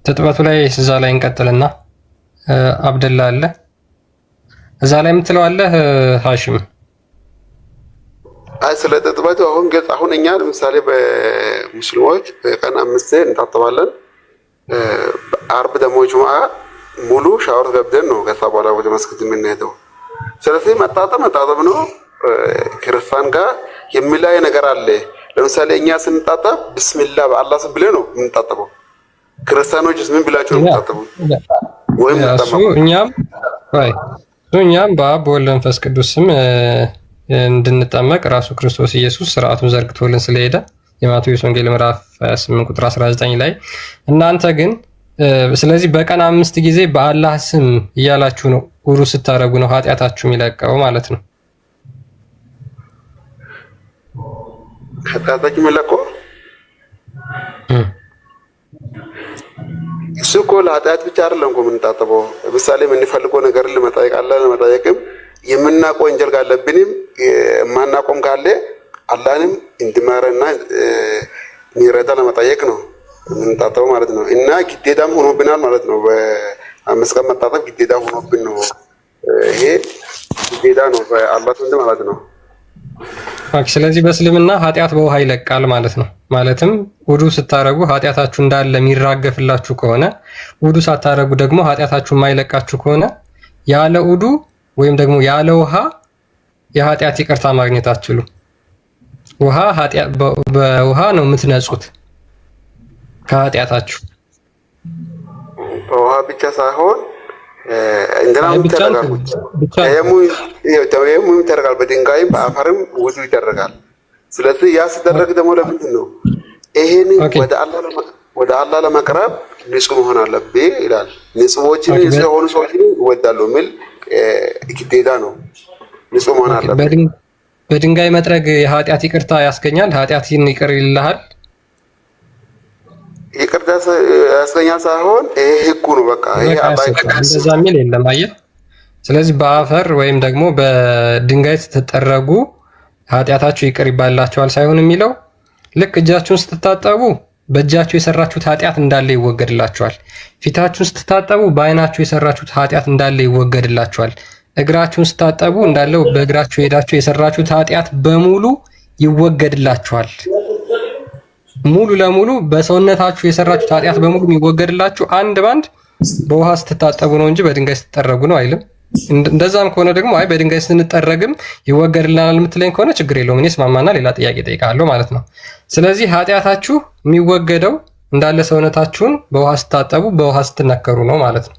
ትጥበቱ ላይ እዛ ላይ እንቀጥልና አብደላ አለ እዛ ላይ የምትለው አለ ሐሺም። አይ ስለ ትጥበቱ አሁን እኛ ለምሳሌ በሙስሊሞች በቀን 5 እንታጠባለን። አርብ ደግሞ ጁምዓ ሙሉ ሻወር ገብተን ነው ከዛ በኋላ ወደ መስጊድ የምንሄደው። ስለዚህ መታጠብ ነው። ክርስቲያን ጋር የሚለይ ነገር አለ። ለምሳሌ እኛ ስንታጠብ ቢስሚላህ በአላህ ስም ብለን ነው የምንታጠበው። ክርስቲያኖች ምን ብላችሁ ነው የምታጠቡት? ወይም እኛም በአብ በወልድ በመንፈስ ቅዱስ ስም እንድንጠመቅ ራሱ ክርስቶስ ኢየሱስ ስርዓቱን ዘርግቶልን ስለሄደ የማቴዎስ ወንጌል ምዕራፍ 28 ቁጥር 19 ላይ እናንተ ግን ስለዚህ በቀን 5 ጊዜ በአላህ ስም እያላችሁ ነው ውዱ ስታረጉ ነው ኃጢአታችሁ የሚለቀው ማለት ነው። ኃጢአታችሁ የሚለቀው እሱ እኮ ለኃጢአት ብቻ አይደለም እኮ የምንታጠበው። ለምሳሌ የምንፈልገው ነገር ለመጠየቅ አለ ለመጠየቅም የምናውቀው ወንጀል ካለብንም የማናውቀውም ካለ አላህንም እንዲማረና ሚረዳ ለመጠየቅ ነው የምንታጠበው ማለት ነው። እና ግዴታም ሆኖብናል ማለት ነው። በ5 ቀን መታጠብ ግዴታ ሆኖብን ነው። ይሄ ግዴታ ነው በአላህ ዘንድ ማለት ነው። ስለዚህ በእስልምና ኃጢአት በውሃ ይለቃል ማለት ነው። ማለትም ውዱ ስታረጉ ኃጢአታችሁ እንዳለ የሚራገፍላችሁ ከሆነ ውዱ ሳታረጉ ደግሞ ኃጢአታችሁ የማይለቃችሁ ከሆነ ያለ ውዱ ወይም ደግሞ ያለ ውሃ የኃጢአት ይቅርታ ማግኘት አትችሉ። በውሃ ነው የምትነጹት ከኃጢአታችሁ። በውሃ ብቻ ሳይሆን እንደናም ይደረጋል፣ በድንጋይም በአፈርም ውዱ ይደረጋል። ስለዚህ ያ ሲደረግ ደግሞ ለምንድን ነው ይሄን ወደ አላህ ለመቅረብ ንጹህ መሆን አለብህ ይላል። ንጹሆችን ንጹህ የሆኑ ሰዎችን ይወዳሉ የሚል ግዴታ ነው። ንጹህ መሆን አለብህ። በድንጋይ መጥረግ የኃጢአት ይቅርታ ያስገኛል። ኃጢአትን ይቅር ይልሃል። ይቅርታ ያስገኛል ሳይሆን ይሄ ህጉ ነው። በቃ ይሄ እንደዛ የሚል የለም። አየህ። ስለዚህ በአፈር ወይም ደግሞ በድንጋይ ስትጠረጉ ኃጢአታችሁ ይቅር ይባላችኋል ሳይሆን የሚለው ልክ እጃችሁን ስትታጠቡ በእጃችሁ የሰራችሁት ኃጢአት እንዳለ ይወገድላችኋል። ፊታችሁን ስትታጠቡ በአይናችሁ የሰራችሁት ኃጢአት እንዳለ ይወገድላችኋል። እግራችሁን ስታጠቡ እንዳለው በእግራችሁ ሄዳችሁ የሰራችሁት ኃጢአት በሙሉ ይወገድላችኋል። ሙሉ ለሙሉ በሰውነታችሁ የሰራችሁት ኃጢአት በሙሉ የሚወገድላችሁ አንድ ባንድ በውሃ ስትታጠቡ ነው እንጂ በድንጋይ ስትጠረጉ ነው አይልም። እንደዛም ከሆነ ደግሞ አይ በድንጋይ ስንጠረግም ይወገድልናል የምትለኝ ከሆነ ችግር የለውም። እኔ ስማማና ሌላ ጥያቄ ጠይቃለሁ ማለት ነው። ስለዚህ ኃጢአታችሁ የሚወገደው እንዳለ ሰውነታችሁን በውሃ ስታጠቡ በውሃ ስትነከሩ ነው ማለት ነው።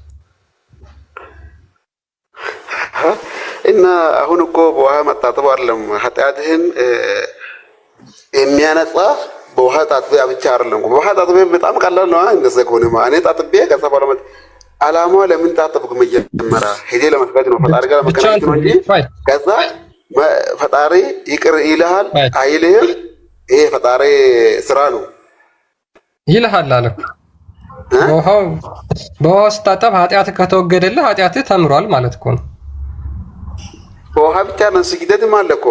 እና አሁን እኮ በውሃ መታጠቡ አይደለም ኃጢአትህን የሚያነጻ በውሃ ታጥቤ ብቻ አይደለም። በውሃ ታጥቤ በጣም ቀላል ነው። እንደዛ ከሆነ እኔ ታጥቤ ከዛ በኋላ አላማው ለምን ታጠብኩ? መጀመሪያ ሄዴ ለመስገድ ነው፣ ፈጣሪ ጋር ለመገናኘት ነው እንጂ ከዛ ፈጣሪ ይቅር ይልሃል አይልህም። ይሄ ፈጣሪ ስራ ነው። ይልሃል አለ። በውሃ ስታጠብ ኃጢአትህ ከተወገደልህ ኃጢአትህ ተምሯል ማለት እኮ ነው። በውሃ ብቻ ነው። ስግደትም አለ እኮ።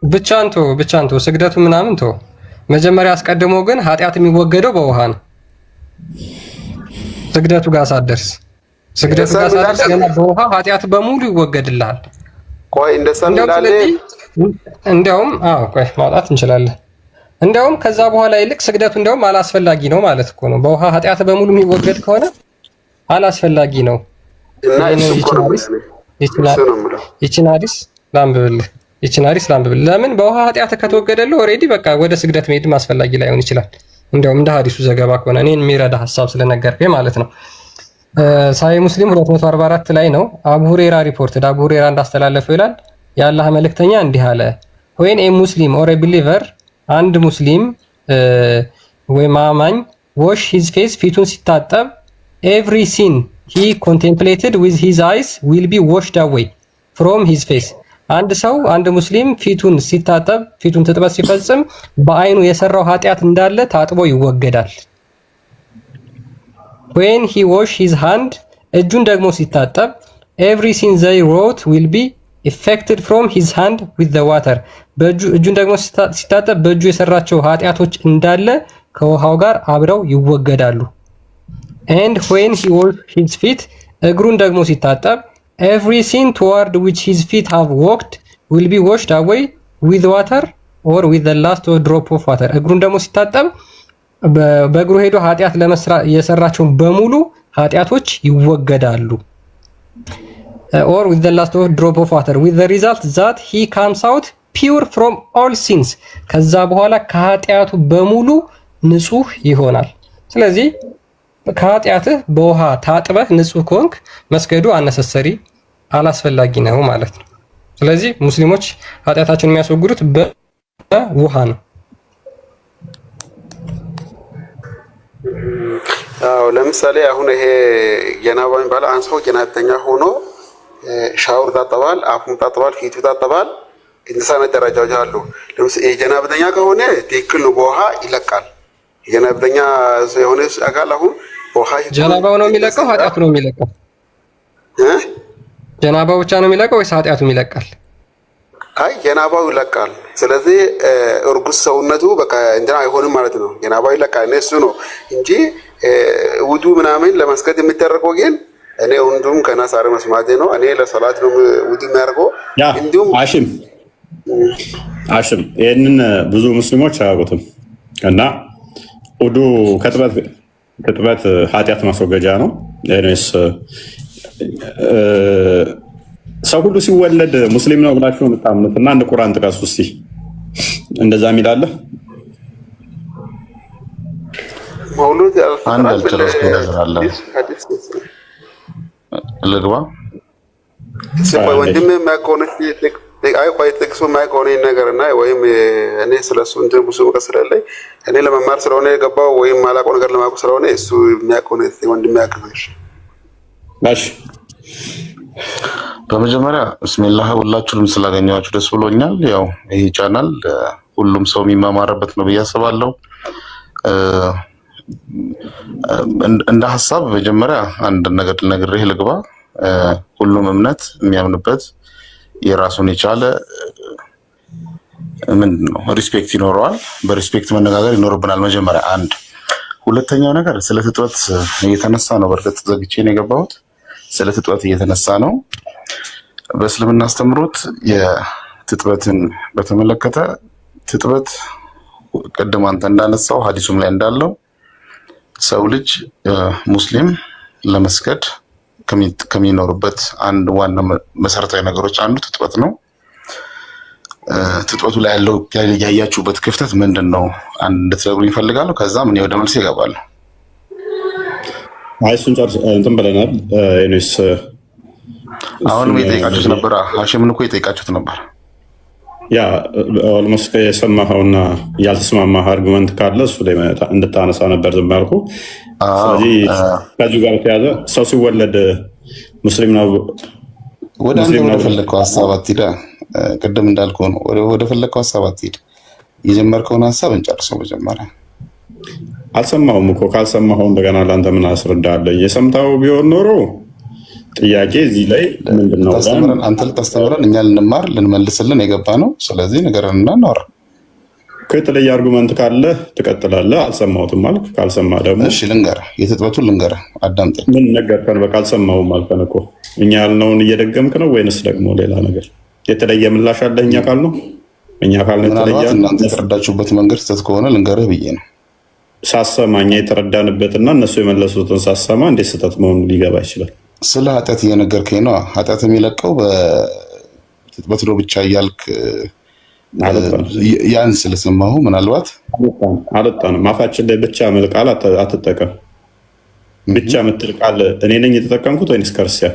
ብቻ አንተ ስግደቱ ምናምን ተው። መጀመሪያ አስቀድሞ ግን ኃጢአት የሚወገደው በውሃ ነው። ስግደቱ ጋር ሳትደርስ ገና በውሃ ኃጢአት በሙሉ ይወገድልሃል። ቆይ እንደውም ቆይ ማውጣት እንችላለን። እንደውም ከዛ በኋላ ይልቅ ስግደቱ እንደውም አላስፈላጊ ነው ማለት እኮ ነው። በውሃ ኃጢአት በሙሉ የሚወገድ ከሆነ አላስፈላጊ ነው። ይቺን ሐዲስ ላንብብልህ። ለምን በውሃ ኃጢአት ከተወገደልህ ኦልሬዲ በቃ ወደ ስግደት መሄድ አስፈላጊ ላይሆን ይችላል። እንደውም እንደ ሐዲሱ ዘገባ ከሆነ እኔን የሚረዳ ሐሳብ ስለነገርከኝ ማለት ነው። ሳሂህ ሙስሊም 244 ላይ ነው። አቡ ሁሬራ ሪፖርትድ አቡ ሁሬራ እንዳስተላለፈው ይላል የአላህ መልእክተኛ እንዲህ አለ when a muslim or a believer አንድ ሙስሊም ወይም አማኝ wash his face ፊቱን ሲታጠብ every sin he contemplated with his eyes will be washed away from his face አንድ ሙስሊም ፊቱን ሲታጠብ ፊቱን ትጥበት ሲፈጽም በአይኑ የሰራው ኃጢአት እንዳለ ታጥቦ ይወገዳል። when he wash his hand እጁን ደግሞ ሲታጠብ every sin they wrote will be affected from his hand with the water እጁን ደግሞ ሲታጠብ በእጁ የሰራቸው ኃጢአቶች እንዳለ ከውሃው ጋር አብረው ይወገዳሉ። and when he washes his feet እግሩን ደግሞ ሲታጠብ every sin toward which his feet have walked will be washed away with water or with the last drop of water እግሩን ደግሞ ሲታጠብ በእግሩ ሄዶ ኃጢአት የሰራቸውን በሙሉ ኃጢአቶች ይወገዳሉ or with the last drop of water with the result that he comes out pure from all sins ከዛ በኋላ ከኃጢአቱ በሙሉ ንጹህ ይሆናል ስለዚህ ከኃጢአትህ በውሃ ታጥበህ ንጹህ ከሆንክ መስገዱ አነሰሰሪ አላስፈላጊ ነው ማለት ነው ስለዚህ ሙስሊሞች ኃጢአታቸውን የሚያስወግዱት በውሃ ነው አዎ ለምሳሌ አሁን ይሄ ጀናባ የሚባለው አንሰው ጀናተኛ ሆኖ ሻወር ታጠባል አፉን ታጠባል ፊቱ ታጠባል እንደሳነ ደረጃዎች አሉ ለምሳሌ የጀናብተኛ ከሆነ ትክክል ነው በውሃ ይለቃል የጀናብተኛ የሆነ አካል አሁን በውሃ ጀናባው ነው የሚለቀው ኃጢአቱ ነው የሚለቀው ጀናባው ብቻ ነው የሚለቀው ወይስ ኃጢአቱም ይለቃል አይ ጀናባው ይለቃል ስለዚህ እርጉዝ ሰውነቱ በቃ እንትና አይሆንም ማለት ነው ጀናባው ይለቃል እሱ ነው እንጂ ውዱ ምናምን ለመስገድ የሚደረገው ግን እኔ ወንዱም ከናሳረ መስማቴ ነው እኔ ለሰላት ነው ውዱ የሚያደርገው እንዲሁም አሽም ይሄንን ብዙ ሙስሊሞች አያውቁትም እና ውዱ ከጥበት ኃጢአት ማስወገጃ ነው እኔስ ሰው ሁሉ ሲወለድ ሙስሊም ነው ብላችሁ የምታምኑት እና አንድ ቁርአን ጥቀሱ እስቲ እንደዛ የሚላለ መውሉድ አንድ አልጨረስኩ ነገር አለ ልግባ ሲቆይ ወንድም የማይቆነሽ ቆይ ጥቅሱ የማይቆነ ነገርና ወይም እኔ ስለሱ እንትን ብዙ እውቀት ስለሌለኝ እኔ ለመማር ስለሆነ የገባው ወይም ማላውቀው ነገር ለማወቅ ስለሆነ እሱ የሚያቆነ ወንድም ያቀርብሽ ባሽ በመጀመሪያ ብስሚላህ ሁላችሁንም ስላገኘኋችሁ ደስ ብሎኛል ያው ይሄ ቻናል ሁሉም ሰው የሚማማርበት ነው ብዬ አስባለሁ እንደ ሐሳብ መጀመሪያ አንድ ነገር ልነግርህ ልግባ ሁሉም እምነት የሚያምንበት የራሱን የቻለ ምንድነው ሪስፔክት ይኖረዋል በሪስፔክት መነጋገር ይኖርብናል መጀመሪያ አንድ ሁለተኛው ነገር ስለ ፍጥረት እየተነሳ ነው በርግጥ ዘግቼ ነው የገባሁት ስለ ፍጥረት እየተነሳ ነው በእስልምና አስተምሮት የፍጥረትን በተመለከተ ፍጥረት ቀደም አንተ እንዳነሳው ሐዲሱም ላይ እንዳለው ሰው ልጅ ሙስሊም ለመስገድ ከሚኖርበት አንድ ዋና መሰረታዊ ነገሮች አንዱ ፍጥረት ነው ፍጥረቱ ላይ ያለው ያያችሁበት ክፍተት ምንድነው አንድ እንድትነግሩኝ እፈልጋለሁ ከዛም እኔ ወደ መልስ እገባለሁ አይሱን ጨርስ እንትን ብለናል እኔስ አሁንም የጠየቃችሁት ነበር ሐሺምን እኮ የጠየቃችሁት ነበር ያ ኦልሞስት የሰማኸውና ያልተስማማህ አርጉመንት ካለ እሱ ላይ እንድታነሳ ነበር ዝም ያልኩህ ስለዚህ ከዚሁ ጋር ተያዘ ሰው ሲወለድ ሙስሊም ነው ወደ ፈለከው ሐሳብ አትሂድ ቅድም እንዳልከው ነው ወደ ፈለከው ሐሳብ አትሂድ የጀመርከውን ሐሳብ እንጨርሰው መጀመሪያ አልሰማሁም እኮ ካልሰማኸው እንደገና ለአንተ ምን አስረዳለሁ የሰምታው ቢሆን ኖሮ ጥያቄ እዚህ ላይ ምንድነው አንተ ልታስተምረን እኛ ልንማር ልንመልስልን የገባ ነው ስለዚህ ነገርና እናወራ ከተለየ አርጉመንት ካለ ትቀጥላለህ አልሰማሁትም ማለት ካልሰማ ደግሞ እሺ ልንገርህ የትጥበቱን ልንገርህ አዳምጠኝ ምን ነገርከን በቃ አልሰማሁም አልከን እኮ እኛ ያልነውን እየደገምክ ነው ወይንስ ደግሞ ሌላ ነገር የተለየ ምላሽ አለ እኛ ካልነው እኛ ካልነው የተለየ እናንተ የተረዳችሁበት መንገድ ስህተት ከሆነ ልንገርህ ብዬ ነው ሳሰማኛ የተረዳንበትና እነሱ የመለሱትን ሳሰማ እንዴት ስህተት መሆኑ ሊገባ ይችላል ስለ ኃጢአት እየነገርከኝ ነው ኃጢአት የሚለቀው በትጥበት ነው ብቻ እያልክ ያን ስለሰማሁ ምናልባት አልወጣንም አፋችን ላይ ብቻ ምል ቃል አትጠቀም ብቻ ምትል ቃል እኔ ነኝ የተጠቀምኩት ወይንስ ክርስቲያን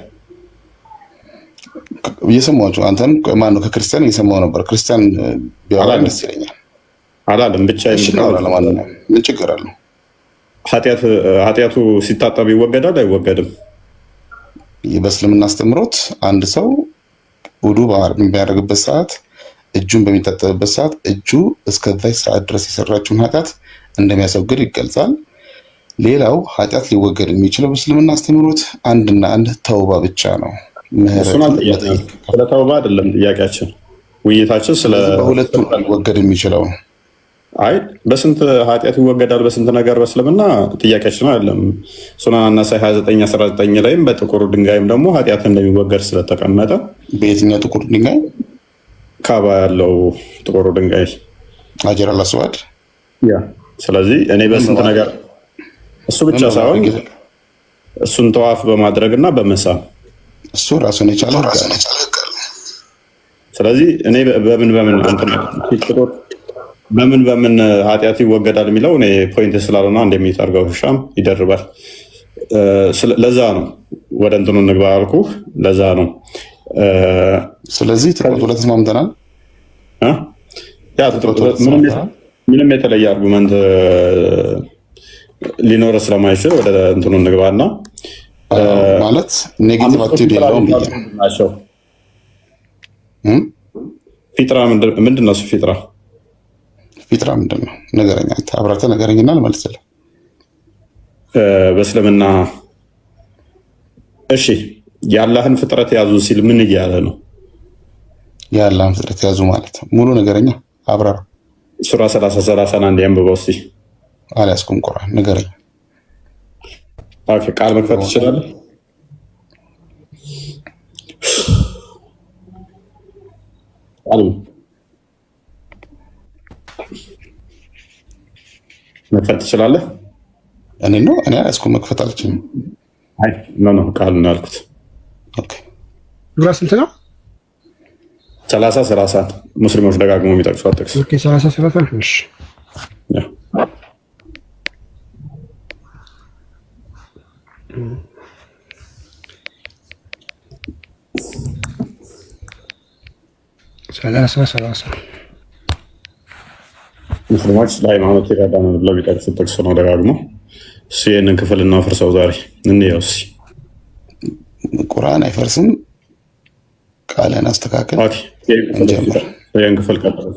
እየሰማችሁ አንተም ማነው ከክርስቲያን እየሰማሁ ነበር ክርስቲያን ቢያወራ ደስ ይለኛል አላለም ብቻ ምን ችግር አለው ኃጢአቱ ሲታጠብ ይወገዳል አይወገድም በእስልምና አስተምሮት አንድ ሰው ውዱ በሚያደርግበት ሰዓት እጁን በሚታጠብበት ሰዓት እጁ እስከዛች ሰዓት ድረስ የሰራችውን ኃጢአት እንደሚያስወግድ ይገልጻል ሌላው ኃጢአት ሊወገድ የሚችለው በእስልምና አስተምሮት አንድና አንድ ተውባ ብቻ ነው ስለ ተውባ አይደለም ጥያቄያችን ውይይታችን ስለ በሁለቱም ሊወገድ የሚችለው አይ በስንት ኃጢአት ይወገዳል በስንት ነገር በእስልምና ጥያቄያችን አይደለም። ሱናን አናሳይ 29:19 ላይም በጥቁር ድንጋይም ደግሞ ኃጢአት እንደሚወገድ ስለተቀመጠ በየትኛው ጥቁር ድንጋይ? ካባ ያለው ጥቁሩ ድንጋይ ሀጀር አልአስዋድ። ያ ስለዚህ እኔ በስንት ነገር እሱ ብቻ ሳይሆን እሱን ተዋፍ በማድረግ እና በመሳም እሱ ራሱን የቻለ ህግ አለ። ስለዚህ እኔ በምን ኃጢአት ይወገዳል የሚለው እኔ ፖይንት ስላልሆነ እንደሚጠርገው ሻም ይደርባል። ለዛ ነው ወደ እንትኑ እንግባ አልኩህ። ለዛ ነው ስለዚህ ትጥቆት ሁለት ተስማምተናል። ምንም የተለየ አርጉመንት ሊኖር ስለማይችል ወደ እንትኑ እንግባና ማለት ኔጌቲቭ አቲቲዩድ የለውም ናቸው። ፊጥራ ምንድን ነው? ፊጥራ ምንድን ነው? ነገረኛ አብራርተህ ነገረኝና ልመልስልህ። በእስልምና እሺ የአላህን ፍጥረት ያዙ ሲል ምን እያለ ነው? የአላህን ፍጥረት ያዙ ማለት ሙሉ ነገረኛ አብራራ። ሱራ 30:31 አንድ ያንብበው እስኪ። አልያዝኩም ቁርአን ንገረኝ። ኦኬ ቃል መክፈት ትችላለህ? ቃል መክፈት ትችላለህ? እኔ አልያዝኩም መክፈት አልችልም። አይ ኖ ቃል ነው ያልኩት። ኦኬ ሱራ ስንት ነው? 30 ሙስሊሞች ደጋግሞ የሚጠቅሷት ጥቅስ። ኦኬ 30 እሺ ያ ሰላሳ ሙስሊሞች ለሃይማኖት ይረዳናል ብለው የሚጠቅሱት ጥቅስ ነው ደጋግሞ። እሱ ይህንን ክፍል እናፍርሰው ዛሬ እንየው እስኪ። ቁርአን አይፈርስም። ቃልን አስተካከል። ይህን ክፍል ቀጥል።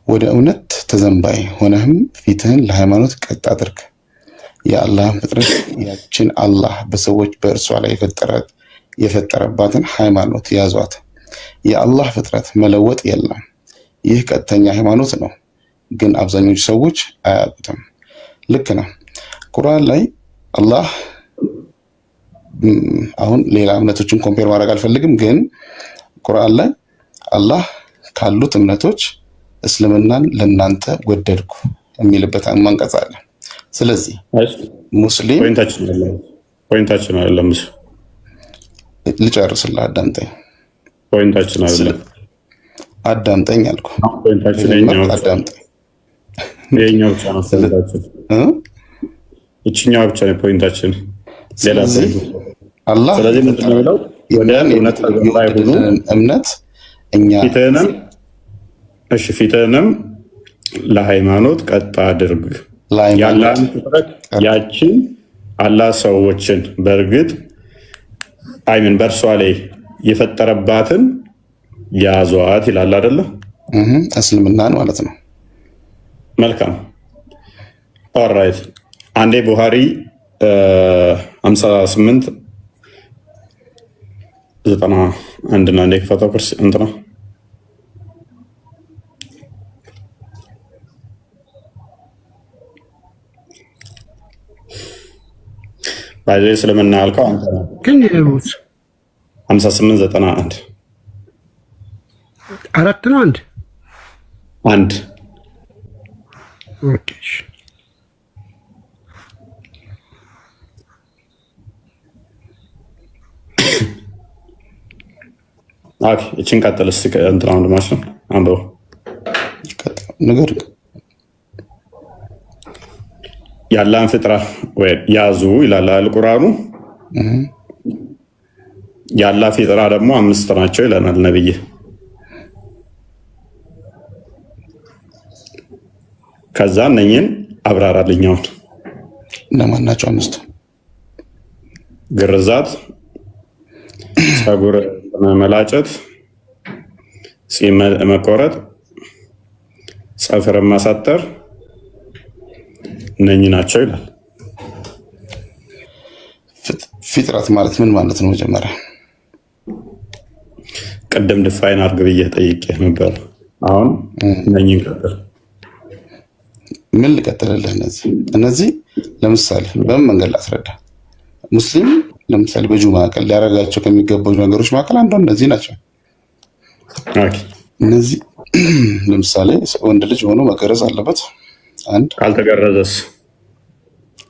ወደ እውነት ተዘንባይ ሆነህም ፊትህን ለሃይማኖት ቀጥ አድርግ። የአላህን ፍጥረት ያችን አላህ በሰዎች በእርሷ ላይ የፈጠረባትን ሃይማኖት ያዟት። የአላህ ፍጥረት መለወጥ የለም። ይህ ቀጥተኛ ሃይማኖት ነው፣ ግን አብዛኞቹ ሰዎች አያውቁትም። ልክ ነው። ቁርአን ላይ አላህ አሁን ሌላ እምነቶችን ኮምፔር ማድረግ አልፈልግም፣ ግን ቁርአን ላይ አላህ ካሉት እምነቶች እስልምናን ለእናንተ ወደድኩ የሚልበት አንቀጽ አለ። ስለዚህ ሙስሊም ፖይንታችን አይደለም። ልጨርስልህ፣ አዳምጠኝ። ፖይንታችን አይደለም፣ አዳምጠኝ አልኩ። ፖይንታችን አዳምጠኝ። ይኸኛው ብቻ ነው ፖይንታችን፣ ይችኛዋ ብቻ ነው ፖይንታችን። ሌላ አላህ ስለዚህ ምንድን ነው የሚለው? ወደ እውነት ተዘንባይ ሁኑ፣ እምነት እኛ ፊትህንም ለሃይማኖት ቀጥ አድርግ። ያለህን ፍጥረት ያችን አላህ ሰዎችን በእርግጥ በእርሷ ላይ የፈጠረባትን ያዟት ይላል አይደለ? እስልምናን ማለት ነው። መልካም ኦራይት። አንዴ ቡሃሪ 58:91 እና አንዴ ክፈተው ክርስ እንትና ባይዘ እስልምና ያልከው አንተ ነው። ግን ይሩት 58:91 አራት ነው አንድ ኦኬ እችን ቀጥል እስኪ። እንትና ወንድማች ነው አንብበው ነገር የአላህን ፍጥራ ያዙ ይላል አልቁርአኑ። የአላህ ፍጥራ ደግሞ 5 ናቸው ይለናል ነብይ። ከዛ እነኝን አብራራልኛውን። እነማን ናቸው 5? ግርዛት፣ ፀጉር መላጨት፣ ፂም መቆረጥ፣ ፀፍር ማሳጠር እነኚህ ናቸው ይላል። ፊጥረት ማለት ምን ማለት ነው? መጀመሪያ ቅድም ድፋይን አድርግ ብዬ ጠይቄ ነበር። አሁን እነኝን ቀጥል። ምን ልቀጥልልህ? እነዚህ ለምሳሌ በምን መንገድ ላስረዳ? ሙስሊም ለምሳሌ በጁማ ቀን ሊያደርጋቸው ከሚገባው ነገሮች መካከል አንዱ እነዚህ ናቸው። እነዚህ ለምሳሌ ወንድ ልጅ ሆኖ መገረዝ አለበት። አንድ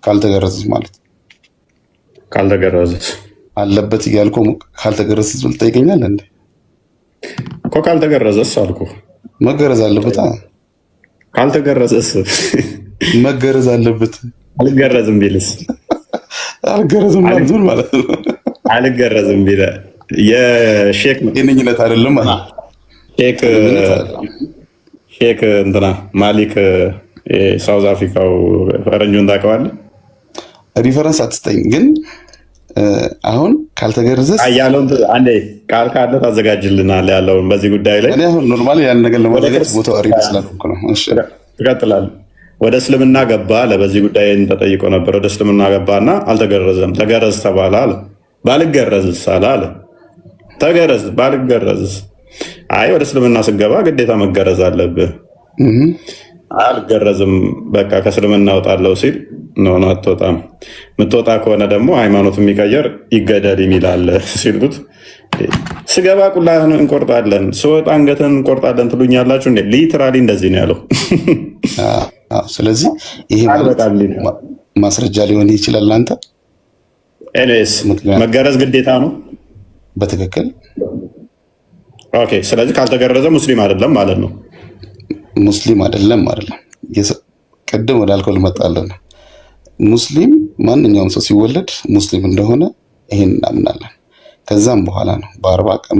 ካልተገረዘስ ማለት ካልተገረዘስ አለበት እያልኩ ካልተገረዘስ ብል ጠይቀኛል እንዴ? እኮ ካልተገረዘስ አልኩ። መገረዝ አለበት። ካልተገረዘስ መገረዝ አለበት። አልገረዝም ቢልስ? አልገረዝም ማለት ምን ማለት ነው? አልገረዝም ቢለ የሼክ ግንኙነት አይደለም ማለት ሼክ እንትና ማሊክ የሳውዝ አፍሪካው ፈረንጁን ታውቀዋለህ? ሪፈረንስ አትስጠኝ ግን አሁን ካልተገረዘስ ያለውን አንዴ ቃል ካለ ታዘጋጅልናል ያለውን በዚህ ጉዳይ ላይ። እኔ አሁን ኖርማሊ ያን ነገር ለማዘጋጀት ቦታው አሪፍ ስላልኩ ነው። እሺ ትቀጥላለህ። ወደ እስልምና ገባ አለ። በዚህ ጉዳይ ተጠይቆ ነበር። ወደ እስልምና ገባና አልተገረዘም። ተገረዝ ተባለ አለ። ባልገረዝስ አለ። ተገረዝ ባልገረዝስ? አይ ወደ እስልምና ስገባ ግዴታ መገረዝ አለብህ። አልገረዝም በቃ ከእስልምና እወጣለሁ ሲል ነው አትወጣም። የምትወጣ ከሆነ ደግሞ ሃይማኖት የሚቀየር ይገደል የሚላል ሲሉት ስገባ ቁላህን እንቆርጣለን ስወጣ አንገትን እንቆርጣለን ትሉኛላችሁ እንዴ? ሊትራሊ እንደዚህ ነው ያለው። ስለዚህ ይሄ ማስረጃ ሊሆን ይችላል። አንተ ኤኒዌይስ መገረዝ ግዴታ ነው በትክክል ኦኬ። ስለዚህ ካልተገረዘ ሙስሊም አይደለም ማለት ነው። ሙስሊም አይደለም ቅድም ወዳልከው ልመጣለን። ሙስሊም ማንኛውም ሰው ሲወለድ ሙስሊም እንደሆነ ይሄን እናምናለን። ከዛም በኋላ ነው በአርባ ቀን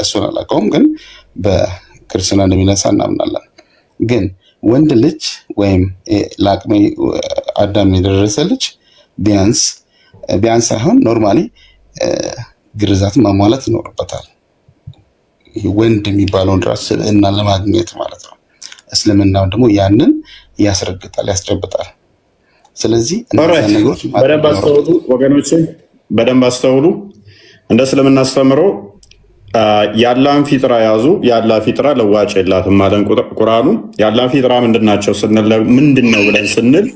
እሱን አላውቀውም፣ ግን በክርስትና እንደሚነሳ እናምናለን። ግን ወንድ ልጅ ወይም ለአቅመ አዳም የደረሰ ልጅ ቢያንስ ሳይሆን ኖርማሊ ግርዛትን ማሟላት ይኖርበታል። ወንድ የሚባለውን ራስ ስብዕና ለማግኘት ማለት ነው። እስልምናው ደግሞ ያንን ያስረግጣል፣ ያስጨብጣል። ስለዚህ ነገሮች በደንብ አስተውሉ ወገኖች፣ በደንብ አስተውሉ። እንደ እስልምና አስተምሮ የአላህን ፊጥራ ያዙ። የአላህ ፊጥራ ለዋጭ የላትም ማለት ቁርአኑ። የአላህ ፊጥራ ምንድናቸው ስንል ምንድን ነው ብለን ስንል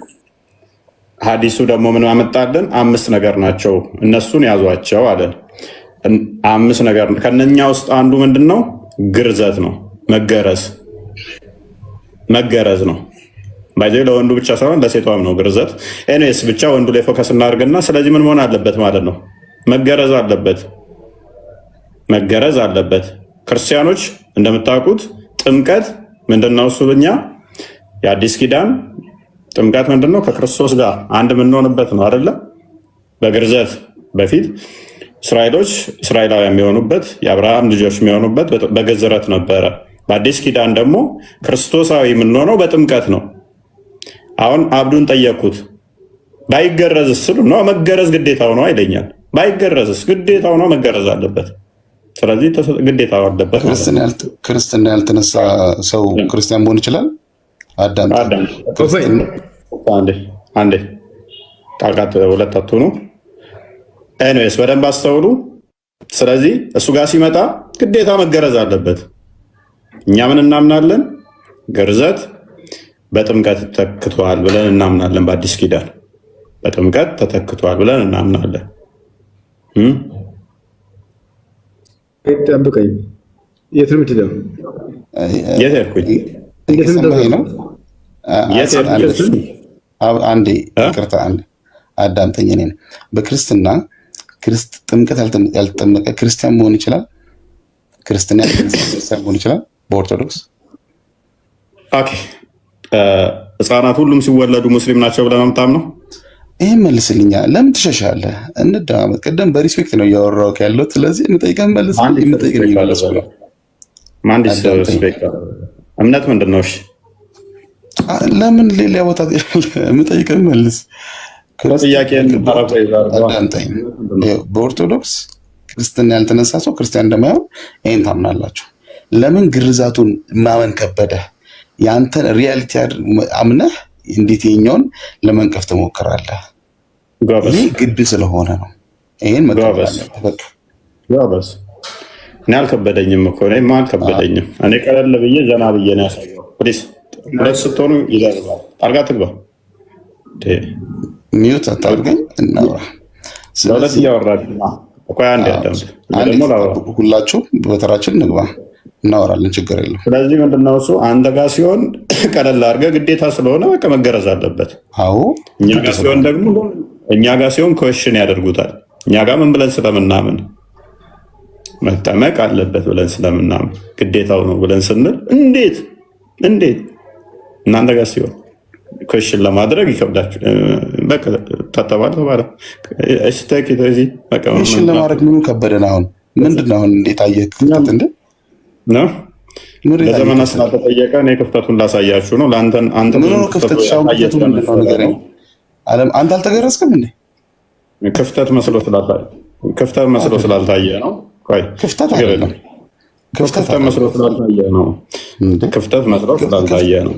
ሀዲሱ ደግሞ ምን አመጣለን? 5 ነገር ናቸው፣ እነሱን ያዟቸው አለ። 5 ነገር ከነኛ ውስጥ አንዱ ምንድን ነው? ግርዘት ነው፣ መገረዝ ነው። ባይዘ ለወንዱ ብቻ ሳይሆን ለሴቷም ነው ግርዘት። ኤኒዌይስ ብቻ ወንዱ ላይ ፎከስ እናድርግና ስለዚህ ምን መሆን አለበት ማለት ነው? መገረዝ አለበት። ክርስቲያኖች እንደምታውቁት ጥምቀት ምንድነው? እሱ እኛ የአዲስ ኪዳን ጥምቀት ምንድነው? ከክርስቶስ ጋር አንድ የምንሆንበት ነው አይደለ? በግርዘት በፊት እስራኤላውያን የሚሆኑበት የአብርሃም ልጆች የሚሆኑበት በግዝረት ነበረ። በአዲስ ኪዳን ደግሞ ክርስቶሳዊ የምንሆነው በጥምቀት ነው። አሁን አብዱን ጠየቅኩት፣ ባይገረዝስ ስሉ ነው መገረዝ ግዴታው ነው አይለኛል። ባይገረዝስ ግዴታው ነው፣ መገረዝ አለበት። ስለዚህ ግዴታ አለበት። ክርስትና ያልተነሳ ሰው ክርስቲያን መሆን ይችላል? አንዴ ጣልቃት ሁለት አትሆኑ። ኤኒዌይስ በደንብ አስተውሉ። ስለዚህ እሱ ጋር ሲመጣ ግዴታ መገረዝ አለበት። እኛ ምን እናምናለን? ግርዘት በጥምቀት ተተክቷል ብለን እናምናለን። በአዲስ ኪዳን በጥምቀት ተተክቷል ብለን እናምናለን። ጠብቀኝ። የት ነው የምትሄደው? የት ሄድኩኝ? አንዴ ይቅርታ፣ አዳምጠኝ። እኔን በክርስትና ጥምቀት ያልተጠመቀ ክርስቲያን መሆን ይችላል? ክርስትና ክርስቲያን መሆን ይችላል? በኦርቶዶክስ ህፃናት ሁሉም ሲወለዱ ሙስሊም ናቸው ብለህ ነው የምታምነው? ይህን መልስልኛ። ለምን ትሸሻለህ? እንደማመጥ ቅድም በሪስፔክት ነው እያወራሁህ ያለሁት። ስለዚህ የምጠይቀን መልስ። እምነት ምንድን ነው? ለምን ሌላ ቦታ የምጠይቀን መልስ። በኦርቶዶክስ ክርስትና ያልተነሳ ሰው ክርስቲያን እንደማይሆን ይህን ታምናላችሁ። ለምን ግርዛቱን ማመን ከበደ? የአንተን ሪያሊቲ አምነህ እንዴት የኛውን ለመንቀፍ ትሞክራለህ? ይህ ግድ ስለሆነ ነው። ይሄን መቀበል በቃ ያበስ እኔ አልከበደኝም እኮ እኔማ አልከበደኝም። እኔ ቀለል ብዬ ዘና ብዬ ነው ያሳየው። ፕሊስ ሁለት ስትሆኑ ይዘርባል። ጣልቃ ትግባ ሚዩት አታርገኝ እናውራ። ስለዚህ እያወራችሁ እኮ አንድ ያዳምጥ ደግሞ ሁላችሁ በተራችን ንግባ እናወራለን፣ ችግር የለም። ስለዚህ ምንድነው እሱ አንተ ጋር ሲሆን ቀለል አድርገህ ግዴታ ስለሆነ በቃ መገረዝ አለበት። አዎ እኛ ጋር ሲሆን ደግሞ እኛ ጋር ሲሆን ኮሽን ያደርጉታል። እኛ ጋር ምን ብለን ስለምናምን መጠመቅ አለበት ብለን ስለምናምን ግዴታው ነው ብለን ስንል እንዴት እናንተ ጋር ሲሆን ኮሽን ለማድረግ ይከብዳችሁ። በቃ ታጠባለ ተባለ እስታኪ ተዚህ በቃ ኮሽን ለማድረግ ምን ከበደን? አሁን ምንድነው አሁን እንዴት አየህ ክፍተት እንደ ነው ለዘመናት ስላልተጠየቀ እኔ ክፍተቱን ላሳያችሁ ነው። አንተ ምን ነው ክፍተት ሻው ክፍተቱ ምንድነው ነገር ነው? አንተ አልተገረዝክም እንዴ? ክፍተት መስሎ ስላልታየ ነው። ቆይ ክፍተት አይደለም፣ ክፍተት መስሎ ስላልታየ ነው። ክፍተት መስሎ ስላልታየ ነው።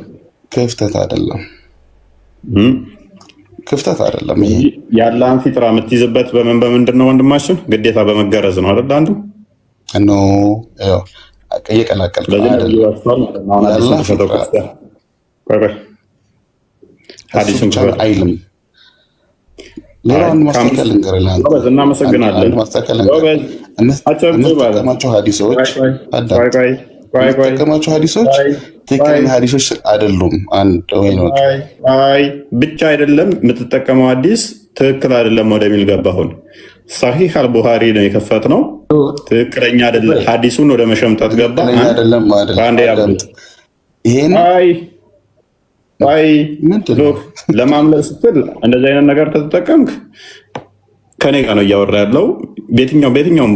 ክፍተት አይደለም፣ ክፍተት አይደለም። ይሄ ያለህን ፊጥራ የምትይዝበት በምንድን ነው ወንድማችን? ግዴታ በመገረዝ ነው አይደል? አንዱ ኖ እየቀላቀልክ አይልም። ሌላ አንድ ማስተካከል እንገርልህ። እናመሰግናለን። የምትጠቀማቸው ሀዲሶች ትክክለኛ ሀዲሶች አይደሉም። አንድ ወይ ነው ብቻ አይደለም የምትጠቀመው ሀዲስ ትክክል አይደለም ወደሚል ገባ። አሁን ሳሂህ አልቡሃሪ ነው የከፈት ነው። ትክክለኛ አይደለም ሀዲሱን ወደ መሸምጠት ገባ። ለማምለጥ ስትል እንደዚህ አይነት ነገር ከተጠቀምክ ከኔ ጋር ነው እያወራ ያለው። በየትኛውም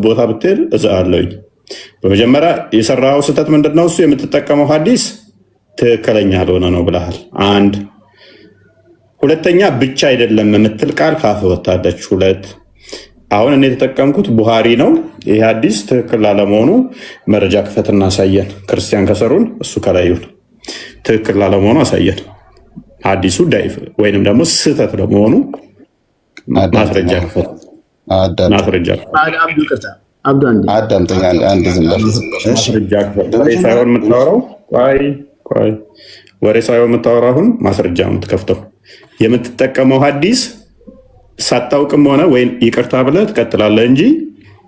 ቦታ ብትሄድ እዛ አለኝ። በመጀመሪያ የሰራው ስህተት ምንድነው? እሱ የምትጠቀመው ሀዲስ ትክክለኛ ያልሆነ ነው ብለሃል። አንድ ሁለተኛ ብቻ አይደለም የምትል ቃል ካፍ ወጣለች። ሁለት አሁን እኔ የተጠቀምኩት ቡሃሪ ነው። ይህ ሀዲስ ትክክል ላለመሆኑ መረጃ ክፈትና አሳየን። ክርስቲያን ከሰሩን እሱ ከላዩን ትክክል ላለመሆኑ አሳየን። ሀዲሱ ዳይፍ ወይንም ደግሞ ስህተት ለመሆኑ ማስረጃ ክፈት። ማስረጃ አዳምጠኛ አንድ ሳይሆን የምታወራው ወሬ ሳይሆን የምታወራው አሁን ማስረጃ የምትከፍተው የምትጠቀመው ሀዲስ ሳታውቅም ሆነ ወይም ይቅርታ ብለህ ትቀጥላለህ እንጂ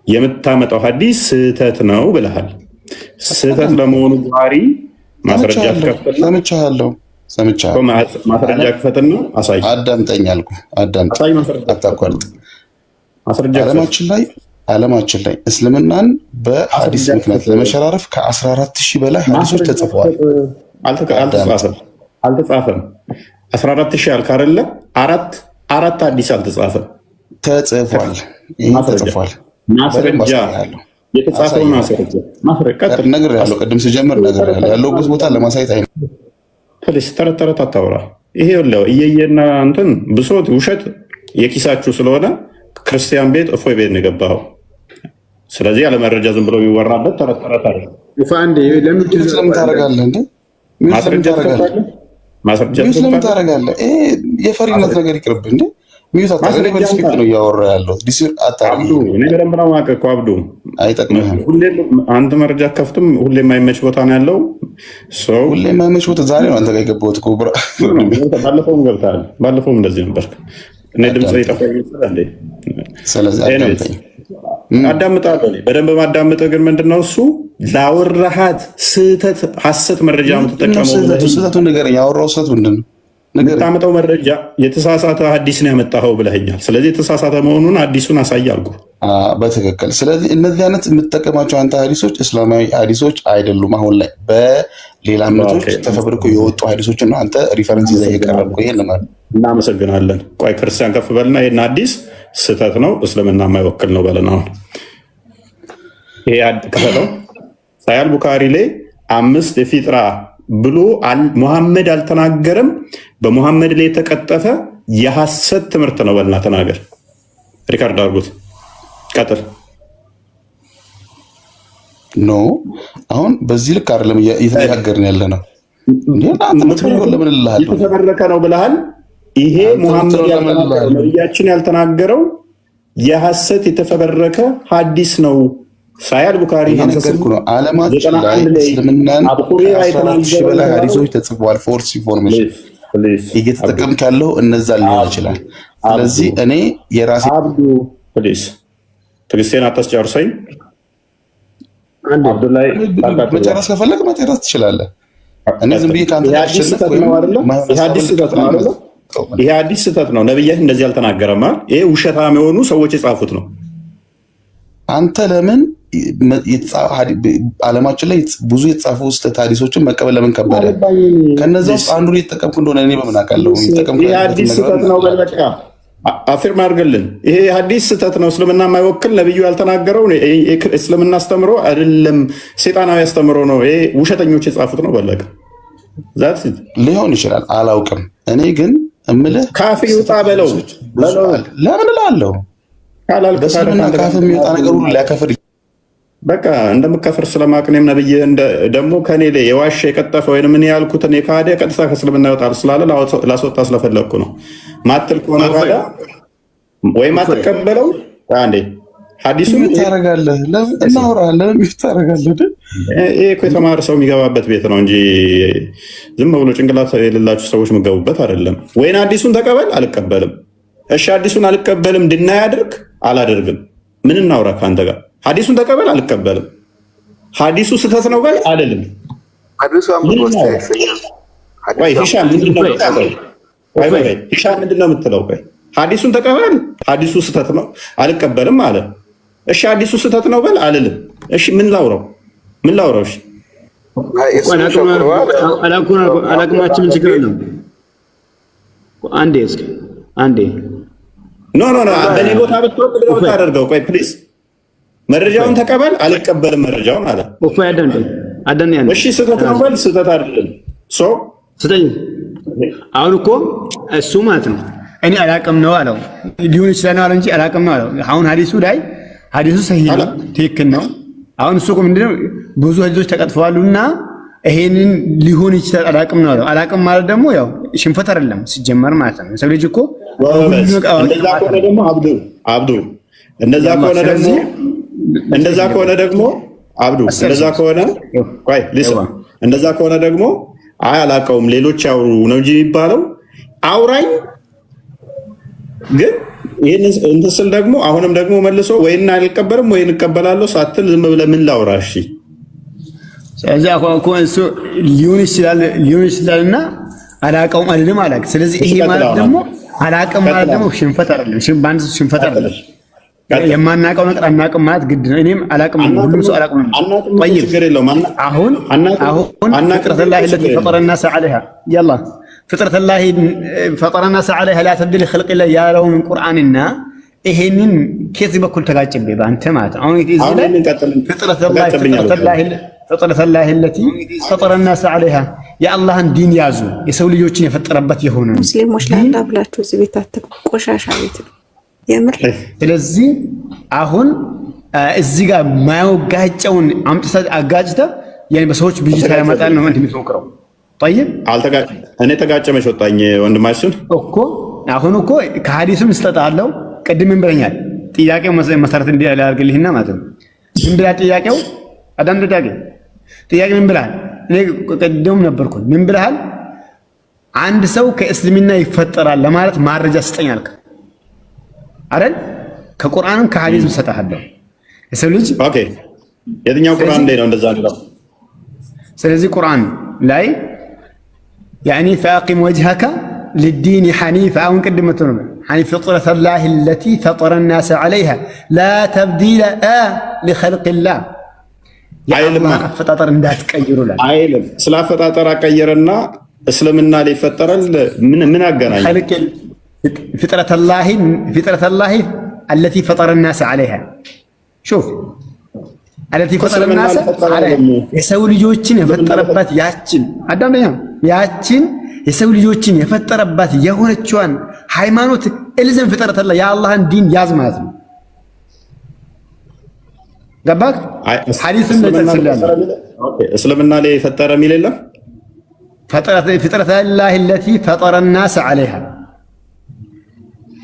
የምታመጣው ሀዲስ ስህተት ነው ብለሃል። ስህተት ለመሆኑ ቡሃሪ ማስረጃ ትከፍትና ሰምቻለሁ። ማስረጃ ክፈትና አሳይ። አዳምጠኝ አልኩህ። አታቋርጥ። ዓለማችን ላይ እስልምናን በሀዲስ ምክንያት ለመሸራረፍ ከ14,000 በላይ ሀዲሶች ተጽፈዋል። አልተጻፈም። 14,000 ያልክ አይደለ? አራት ሀዲስ አልተጻፈም። ተጽፏል። ተጽፏል። ማስረጃ የተጻፈው ማስረጃ ነግሬሃለሁ። ቅድም ስጀምር ነግሬሃለሁ። ያለሁበት ቦታ ለማሳየት አይ ፖሊስ ተረት አታውራ። ይሄ እየየና እንትን ብሶት ውሸት የኪሳችሁ ስለሆነ ክርስቲያን ቤት እፎይ ቤት ነው የገባኸው። ስለዚህ ያለ መረጃ ዝም ብሎ የሚወራበት ተረት አለ። ለምን ታደርጋለህ? ለምን ታደርጋለህ? የፈሪነት ነገር ይቅርብ እንዴ። በሪስፔክት ነው እያወራ ያለው። እኔ በደንብ ነው የማውቅህ እኮ አብዱ። አይጠቅምህም። አንተ መረጃ ከፍትም ሁሌ የማይመች ቦታ ነው ያለው። ሁሌ የማይመች ቦታ ዛሬ ነው አንተ ጋር የገባሁት እኮ። ባለፈውም ገብተሃል። ባለፈውም እንደዚህ ነበርክ። እኔ ድምፅ የጠፋኝ እንዴ? ስለዚህ አዳምጣለሁ። በደንብ ማዳምጥህ ግን ምንድነው እሱ ላወራሃት ስህተት ሀሰት መረጃ የምትጠቀመው ስህተቱን ንገረኝ። ያወራው ስህተት ምንድን ነው? የምታመጣው መረጃ የተሳሳተ ሀዲስ ነው ያመጣኸው ብለኸኛል። ስለዚህ የተሳሳተ መሆኑን አዲሱን አሳይ አልኩህ። በትክክል። ስለዚህ እነዚህ አይነት የምትጠቀማቸው አንተ ሀዲሶች እስላማዊ ሀዲሶች አይደሉም። አሁን ላይ በሌላ እምነቶች ተፈብርኮ የወጡ ሀዲሶችን ነው አንተ ሪፈረንስ ይዘህ የቀረብከው። ይሄን ለማለት እናመሰግናለን። ቆይ ክርስቲያን ከፍ በልና ይሄን ሀዲስ ስህተት ነው እስልምና የማይወክል ነው በለን። አሁን ይሄ ክፈለው። ሳሂህ ቡኻሪ ላይ 5 የፊጥራ ብሎ ሙሐመድ አልተናገረም። በሙሐመድ ላይ የተቀጠፈ የሐሰት ትምህርት ነው በልና ተናገር። ሪካርድ አድርጉት። ቀጥል። ኖ አሁን በዚህ ልክ አይደለም እየተነጋገርን ያለ ነው። የተፈበረከ ነው ብለሃል። ይሄ ሙሐመድ ነቢያችን ያልተናገረው የሐሰት የተፈበረከ ሐዲስ ነው። ሳያል ቡኻሪ ነገርኩ ነው። ዓለማችን ላይ እስልምናን ከ14,000 በላይ ሐዲሶች ተጽፈዋል። ፎርስ ኢንፎርሜሽን እየተጠቀምክ ያለው እነዛ ሊሆን ይችላል። ስለዚህ እኔ የራሴ አብዱ ፕሊስ ትግስቴን አታስጨርሰኝ። አብዱላይ መጨረስ ከፈለግ መጨረስ ትችላለህ። እኔ ዝም ብዬ ከአንተ ይሄ አዲስ ስህተት ነው። ነብያችን እንደዚህ አልተናገረም። ይሄ ውሸታም የሆኑ ሰዎች የጻፉት ነው። አንተ ለምን ዓለማችን ላይ ብዙ የተጻፉ ስህተት ሐዲሶችን መቀበል ለምን ከበደ? ከነዛ ውስጥ አንዱን እየተጠቀምኩ እንደሆነ እኔ በምን አውቃለሁ? ይሄ አዲስ ስህተት ነው። በቃ አፊርም አድርግልን። ይሄ አዲስ ስህተት ነው። እስልምና የማይወክል ነብዩ ያልተናገረው እስልምና አስተምሮ አይደለም፣ ሴጣናዊ አስተምሮ ነው። ይሄ ውሸተኞች የጻፉት ነው። በለቀ ሊሆን ይችላል፣ አላውቅም። እኔ ግን እምልህ ካፍ ይውጣ በለው። ለምን እላለሁ? በእስልምና ካፍ የሚወጣ ነገር ሁሉ ሊያከፍር በቃ እንደምከፍር ስለማቅ እኔም ነብይ ደግሞ ከኔ ላይ የዋሸ የቀጠፈ ወይም ምን ያልኩትን የካደ ቀጥታ ከእስልምና ይወጣል ስላለ ላስወጣ ስለፈለግኩ ነው። ማትል ከሆነ ታዲያ ወይም አትቀበለው አንዴ ሐዲሱን ታረጋለህ። እናወራለን ታረጋለህ። ይሄ እኮ የተማረ ሰው የሚገባበት ቤት ነው እንጂ ዝም ብሎ ጭንቅላት የሌላችሁ ሰዎች የሚገቡበት አይደለም። ወይን አዲሱን ተቀበል፣ አልቀበልም። እሺ አዲሱን አልቀበልም፣ ድና ያድርግ፣ አላደርግም። ምን እናውራ ከአንተ ጋር? ሐዲሱን ተቀበል፣ አልቀበልም። ሐዲሱ ስህተት ነው በል አይደለም። ሂሻም ምንድን ነው የምትለው? ሐዲሱን ተቀበል፣ ሐዲሱ ስህተት ነው፣ አልቀበልም አለ። እሺ ሐዲሱ ስህተት ነው በል አልልም። እሺ ምን ላውራው? እሺ አላቅማችን ችግር ነው። አንዴ ኖ በእኔ ቦታ ብትወቅ አደርገው። ቆይ ፕሊዝ መረጃውን ተቀበል፣ አልቀበልም መረጃውን አለ። እሺ ስህተት ነው በል ስህተት አይደለም። አሁን እኮ እሱ ማለት ነው እኔ አላቅም ነው አለው። ሊሆን ይችላል አለ እንጂ አላቅም ነው አለው። አሁን ሐዲሱ ሰሂህ ነው፣ ትክክል ነው። አሁን እሱ እኮ ምንድነው ብዙ ሐዲሶች ተቀጥፈዋሉና ይሄንን ሊሆን ይችላል አላቅም ነው አለው። አላቅም ማለት ደግሞ ያው ሽንፈት አይደለም ሲጀመር ማለት ነው። ሰው ልጅ እኮ እንደዛ ከሆነ ደግሞ አብዱ እንደዛ ከሆነ ደግሞ አይ አላውቀውም ሌሎች ያውሩ ነው እንጂ የሚባለው አውራኝ። ግን ይሄን እንትን ስል ደግሞ አሁንም ደግሞ መልሶ ወይና አልቀበልም ወይ እንቀበላለሁ ሳትል ዝም ብለህ ምን ላውራ? እሺ ስለዚህ እኮ እሱ ሊሆን ይችላልና አላውቀውም አይደለም አላውቅ። ስለዚህ ይሄ ማለት ደግሞ አላውቅም ማለት ደግሞ ሽንፈት አይደለም። ሽንፈት አይደለም። የማናውቀው ነገር አናውቅም ማለት ግድ ነው። እኔም አላውቅም፣ ሁሉም ሰው አላውቅም ነው። አሁን ፍጥረት ላሂ التي فطر الناس عليها يلا ፍጥረት ላሂ فطر الناس عليها لا تبديل لخلق الله ያለውን ቁርአንና ይሄንን ከዚህ በኩል ተጋጭብኝ በአንተ ማለት አሁን እዚህ ላይ ፍጥረት ላሂ التي فطر الناس عليها የአላህን ዲን ያዙ የሰው ልጆችን የፈጠረበት የሆነ ሙስሊሞች ላንዳ ብላችሁ እዚህ ቤት ቆሻሻ ቤት ነው የምር። ስለዚህ አሁን እዚህ ጋር ማያወጋጨውን አምጥተህ አጋጭተህ ያኔ በሰዎች ብዥታ ያመጣል ነው እንዴ የምትሞክረው? طيب እኔ ተጋጨ መች ወጣኝ ወንድማችን እኮ አሁን እኮ ከሐዲስም እስተጣለው ቅድም ምን ብለኛል? ጥያቄው መሰረት እንዲያደርግልህና ማለት ነው። ምን ብላ ጥያቄው አዳም ጥያቄ ምን ብለሃል? እኔ ቅድም ነበርኩ። ምን ብለሃል? አንድ ሰው ከእስልምና ይፈጠራል ለማለት ማረጃ ስጠኝ አልክ አይደል? ከቁርአንም ከሐዲስም ሰጣለሁ። የሰው ልጅ ኦኬ፣ የትኛው ቁርአን ላይ ነው እንደዛ ነው? ስለዚህ ቁርአን ላይ يعني فاقم وجهك للدين حنيفا أو نقدم مثلا حنيف فطرة الله التي فطر الناس عليها لا تبديل لخلق الله አይልም አፈጣጠር እንዳትቀይሩ ላይ አይልም። ስለ አፈጣጠር አቀየረና እስልምና ላይ ፈጠረል ምን አገናኝ? فطرة الله التي فطر الناس عليها شوف التي فطر الناس عليها የሰው ልጆችን የፈጠረባት ያችን አዳምኛ ያችን የሰው ልጆችን የፈጠረባት የሆነችዋን ሃይማኖት እልዘም ፍጥረት አላህ የአላህን ዲን ያዝ ማለት ነው። ገባክ? ሐዲስን ለተሰለለ እስልምና ላይ የፈጠረ የሚል የለም። فطرة الله التي فطر الناس عليها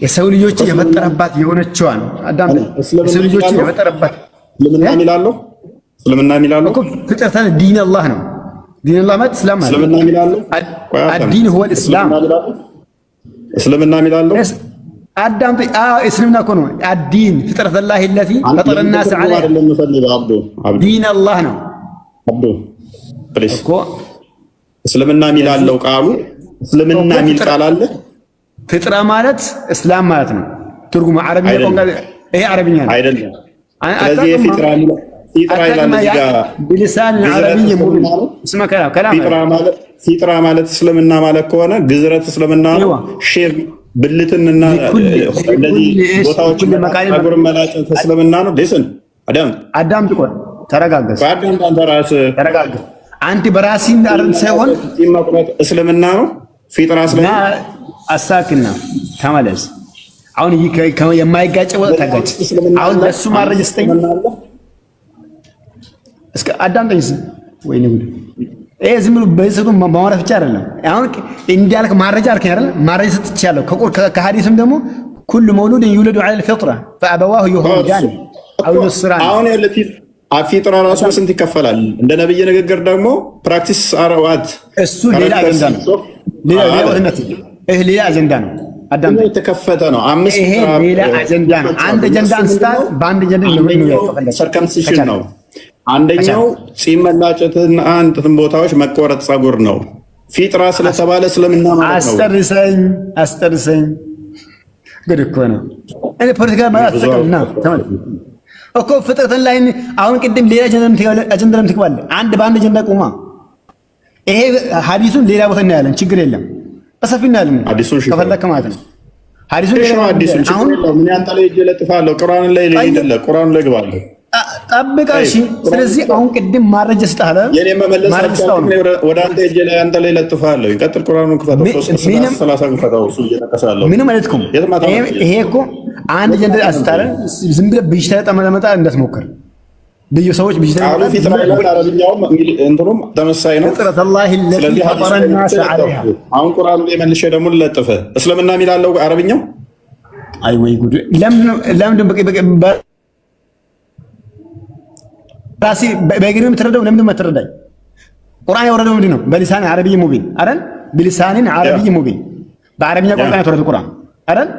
የሰው ልጆችን የፈጠረባት የሆነችዋን አዳም የሰው ልጆችን የፈጠረባት እስልምና የሚላለው እኮ ፍጥረታን ዲን አላህ ነው። ዲን አላህ ማለት እስላም ማለት እስልምና የሚላለው አዲን ሁወ እስላም እስልምና የሚላለው አዳም እስልምና እኮ ነው። አዲን ፍጥረት አላህ التي فطر الناس عليها ዲን አላህ ነው። አብዱ ፕሊስ እኮ እስልምና የሚላለው ቃሉ እስልምና የሚል ቃል አለ። ፍጥራ ማለት እስላም ማለት ነው። ትርጉሙ አረብኛ ቋንቋ ይሄ አረብኛ ነው አይደለም። ስለዚህ የፊጥራ ይላል እዚህ ጋር بلسان عربي مبين اسمع كلام ፊጥራ ማለት እስልምና ማለት ከሆነ ግዝረት እስልምና ነው። ሼር ብልትንና እንደዚህ ቦታዎችን ማጉር መላጨት እስልምና ነው። ሊስን አዳም ጥቆር ተረጋጋስ አዳም ታንተራስ ተረጋጋ። አንተ በራስህ እንዳርል ሳይሆን መቁረጥ እስልምና ነው። ፊጥራ እስልምና አሳክና ተመለስ። አሁን የማይጋጭ ወጣ ታጋጭ። አሁን ለሱ ማረጅ ስተኝ እስከ አዳም ጠይስ ወይኔ ጉድ! ይሄ ዝም ብሎ በይሰቱ ማውራት ብቻ አይደለም። አሁን እንዲያልክ ማረጃ አልከኝ አይደል? ማረጃ ሰጥቻለሁ። ከሐዲስም ደግሞ ኩሉ መውሉድ ይውለዱ ዐለ الفطرة فأبواه يهودان أو ينصران። አሁን ፊጥራ ራሱ ስንት ይከፈላል? እንደ ነብይ ንግግር ደግሞ ፕራክቲስ አረዋት እሱ ሌላ አጀንዳ ነው። ሌላ አጀንዳ ነው። አዳም የተከፈተ ነው። ይሄ ሌላ አጀንዳ ነው። አንድ አጀንዳ አንስታል። በአንድ አጀንዳ ነው ሰርከምሲሽን ነው። አንደኛው ጺም መላጨትና አንተን ቦታዎች መቆረጥ ጸጉር ነው። ፊጥራ ስለተባለ ስለምና ማለት ነው። አስጠርሰኝ ግድ እኮ ነው። እኔ ፖለቲካ ማለት ተቀምና ተመለ እኮ ፍጥረትን ላይ አሁን ቅድም ሌላ አጀንዳ ትክባለ። አንድ በአንድ አጀንዳ ቆማ ይሄ ሐዲሱን ሌላ ቦታ እናያለን። ችግር የለም በሰፊ እናያለን። ከፈለክ ማለት ነው። ሐዲሱን አሁን ምን ያንተ ላይ እጄ ለጥፋለሁ። ቁርአን ላይ አይደለ ቁርአን ላይ ግባለሁ ጠብቃሽ። ስለዚህ አሁን ቅድም ማረጃ ስጣለ የኔ መመለስ ወደ አንተ እጄ ላይ አንተ ላይ ለጥፋለሁ። ይቀጥል። ቁርአኑን ክፈተው 30 ክፈተው። እሱ እየተቀሳለሁ ምን ማለትኩም ይሄ እኮ አንድ ጀንደ አስታረ ዝም ብለህ ብይሽታ ተመለመጣ እንዳትሞክር ብዩ ሰዎች ብይሽታ ቃሉ ፊጥራ ይላል። አረብኛውም እንትኑም ተመሳሳይ ነው። ፍጥረት አላህ التي فطر الناس عليها። አሁን ቁርአኑ ላይ መልሼ ደግሞ ለጥፈ እስልምና የሚላለው አረብኛው አይ ወይ ጉድ! ለምን ራሲ በእግር የምትረዳው ለምን የምትረዳኝ? ቁርአን የወረደው ምንድን ነው? በሊሳን አረብይ ሙቢን አይደል? በሊሳን አረብይ ሙቢን በአረብኛ ቋንቋ የተወረደ ቁርአን አይደል?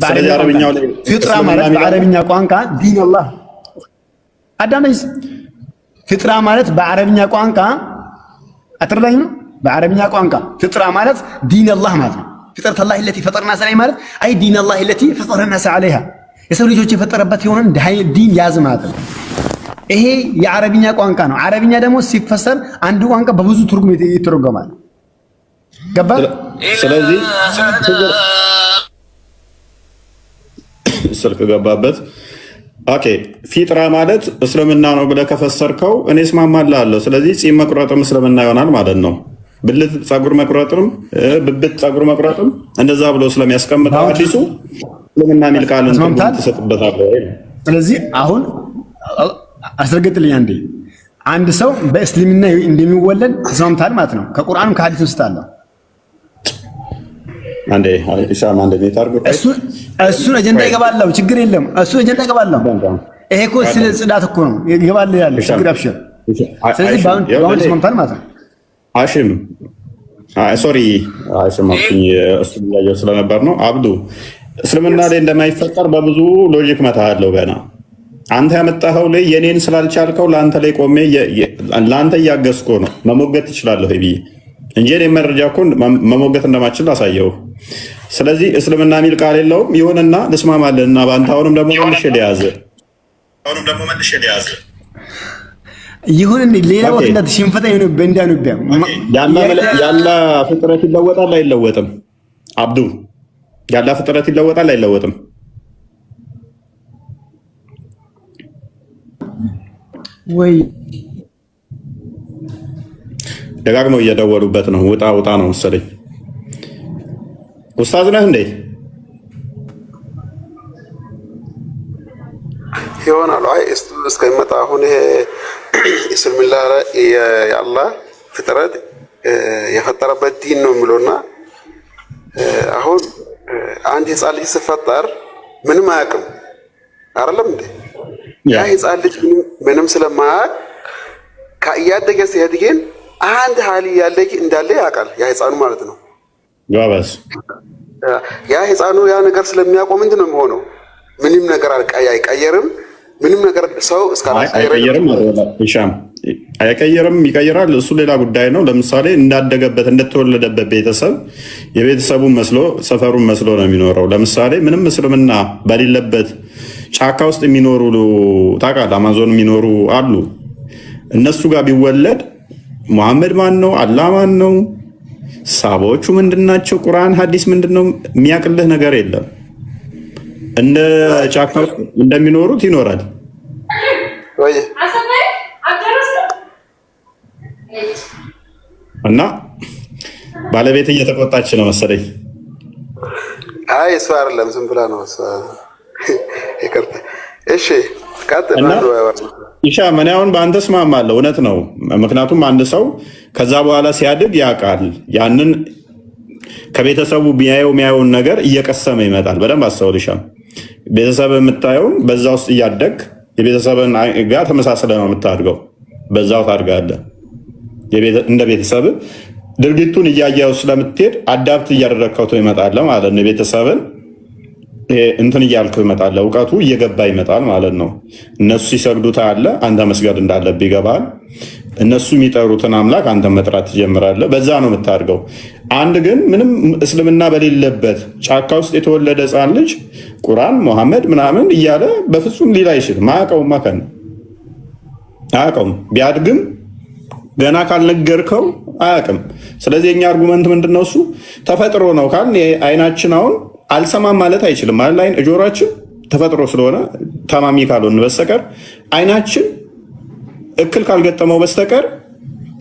ስለዚህ አረብኛው ላይ ፍጥራ ማለት በአረብኛ ቋንቋ ዲን አላህ አዳምስ ፍጥራ ማለት በአረብኛ ቋንቋ አትረዳኝ ነው። በአረብኛ ቋንቋ ፍጥራ ማለት ዲን አላህ ማለት ነው። ፍጥረት አላህ التي فطر الناس عليها ማለት አይ ዲን አላህ التي فطر الناس عليها የሰው ልጆች የፈጠረበት የሆነ ዲን ያዝ ማለት ነው። ይሄ የአረብኛ ቋንቋ ነው። አረብኛ ደግሞ ሲፈሰር አንዱ ቋንቋ በብዙ ትርጉም ይተረጎማል። ገባ? ስለዚህ ስልክ ገባበት። ኦኬ ፊጥራ ማለት እስልምና ነው ብለህ ከፈሰርከው እኔ እስማማልሃለሁ። ስለዚህ ጺም መቁረጥም እስልምና ይሆናል ማለት ነው። ብልት ጸጉር መቁረጥም ብብት ጸጉር መቁረጥም እንደዛ ብሎ ስለሚያስቀምጠው አዲሱ እስልምና የሚል ቃልን ትሰጥበታለህ ወይ? ስለዚህ አሁን አስረግጥልኝ አንዴ። አንድ ሰው በእስልምና እንደሚወለድ ተስማምታል ማለት ነው። ከቁርአኑ ከሐዲስ ውስጥ አለ። አንዴ ኢሻም አንዴ ታርጉ እሱን አጀንዳ ይገባለሁ። ችግር የለም። እሱ አጀንዳ ይገባለሁ። ይሄ እኮ ስለ ጽዳት እኮ ነው ይገባል ያለ ችግር አብሽር። ስለዚህ ባሁን ተስማምታል ማለት ነው። አሽም ሶሪ አሽም አጥኝ እሱ ያየው ስለነበር ነው። አብዱ እስልምና ላይ እንደማይፈጠር በብዙ ሎጂክ መታሃለው ገና አንተ ያመጣኸው ላይ የኔን ስላልቻልከው ለአንተ ላይ ቆሜ ለአንተ እያገዝኩ ነው። መሞገት ትችላለህ ብዬ እንጂ እኔ መረጃ እኮ መሞገት እንደማችል አሳየው። ስለዚህ እስልምና የሚል ቃል የለውም። ይሁንና ልስማማለንና በአንተ አሁንም ደግሞ መልሼ ሊያዘ ይሁን እንዴ ሌላ ወጥ እንደተሽንፈታ ይሁን በእንዳኑቢያ ያላ ፍጥረት ይለወጣል አይለወጥም? አብዱ ያላ ፍጥረት ይለወጣል አይለወጥም? ወይ ደጋግመው እየደወሉበት ነው። ውጣ ውጣ ነው መሰለኝ። ኡስታዝ ነህ እንዴ? ይሆናል። አይ እስከሚመጣ አሁን ይሄ እስልምና የአላህ ፍጥረት የፈጠረበት ዲን ነው የሚለውና አሁን አንድ ህፃን ልጅ ሲፈጠር ምንም አያውቅም አይደለም እንዴ? ያ ህፃን ልጅ ምንም ስለማያውቅ ከእያደገ ሲሄድ ግን አንድ ሀሊ ያለ እንዳለ ያውቃል ያ ህፃኑ ማለት ነው። ጋባስ ያ ህፃኑ ያ ነገር ስለሚያውቀው ምንድን ነው የሚሆነው? ምንም ነገር አይቀየርም። ምንም ነገር ሰው አይቀየርም። አይቀየርም ይቀየራል። እሱ ሌላ ጉዳይ ነው። ለምሳሌ እንዳደገበት እንደተወለደበት ቤተሰብ የቤተሰቡን መስሎ ሰፈሩን መስሎ ነው የሚኖረው። ለምሳሌ ምንም እስልምና በሌለበት ጫካ ውስጥ የሚኖሩ ታውቃለህ፣ አማዞን የሚኖሩ አሉ። እነሱ ጋር ቢወለድ ሙሐመድ ማን ነው? አላህ ማን ነው? ሳባዎቹ ምንድናቸው? ቁርአን ሐዲስ ምንድነው? የሚያቅልህ ነገር የለም። እንደ ጫካ ውስጥ እንደሚኖሩት ይኖራል። እና ባለቤት እየተቆጣች ነው መሰለኝ። አይ እሱ አይደለም ዝም ብላ ነው እሱ። ይቅርታ። እሺ ቀጥል። ኢሻ ምን አሁን በአንተ እስማማለሁ፣ እውነት ነው። ምክንያቱም አንድ ሰው ከዛ በኋላ ሲያድግ ያውቃል። ያንን ከቤተሰቡ የሚያየውን ነገር እየቀሰመ ይመጣል። በደንብ አስተውል። ኢሻ ቤተሰብ የምታየው በዛ ውስጥ እያደግ የቤተሰብን ጋር ተመሳስለ ነው የምታድገው። በዛው ታድጋለህ። እንደ ቤተሰብ ድርጊቱን እያየው ስለምትሄድ አዳፕት እያደረግከው ይመጣል ማለት ነው። የቤተሰብን እንትን እያልከው ይመጣል። እውቀቱ እየገባ ይመጣል ማለት ነው። እነሱ ሲሰግዱ ታያለህ፣ አንተ መስገድ እንዳለብህ ይገባል። እነሱ የሚጠሩትን አምላክ አንተ መጥራት ትጀምራለህ። በዛ ነው የምታድገው። አንድ ግን ምንም እስልምና በሌለበት ጫካ ውስጥ የተወለደ ሕፃን ልጅ ቁርአን ሙሐመድ ምናምን እያለ በፍጹም ሊል አይችልም። አያውቀውም። አያውቀውም። ቢያድግም ገና ካልነገርከው አያውቅም። ስለዚህ የኛ አርጉመንት ምንድነው? እሱ ተፈጥሮ ነው ካል አይናችን አሁን አልሰማም ማለት አይችልም። አይን ጆሮአችን ተፈጥሮ ስለሆነ ታማሚ ካልሆነ በስተቀር አይናችን እክል ካልገጠመው በስተቀር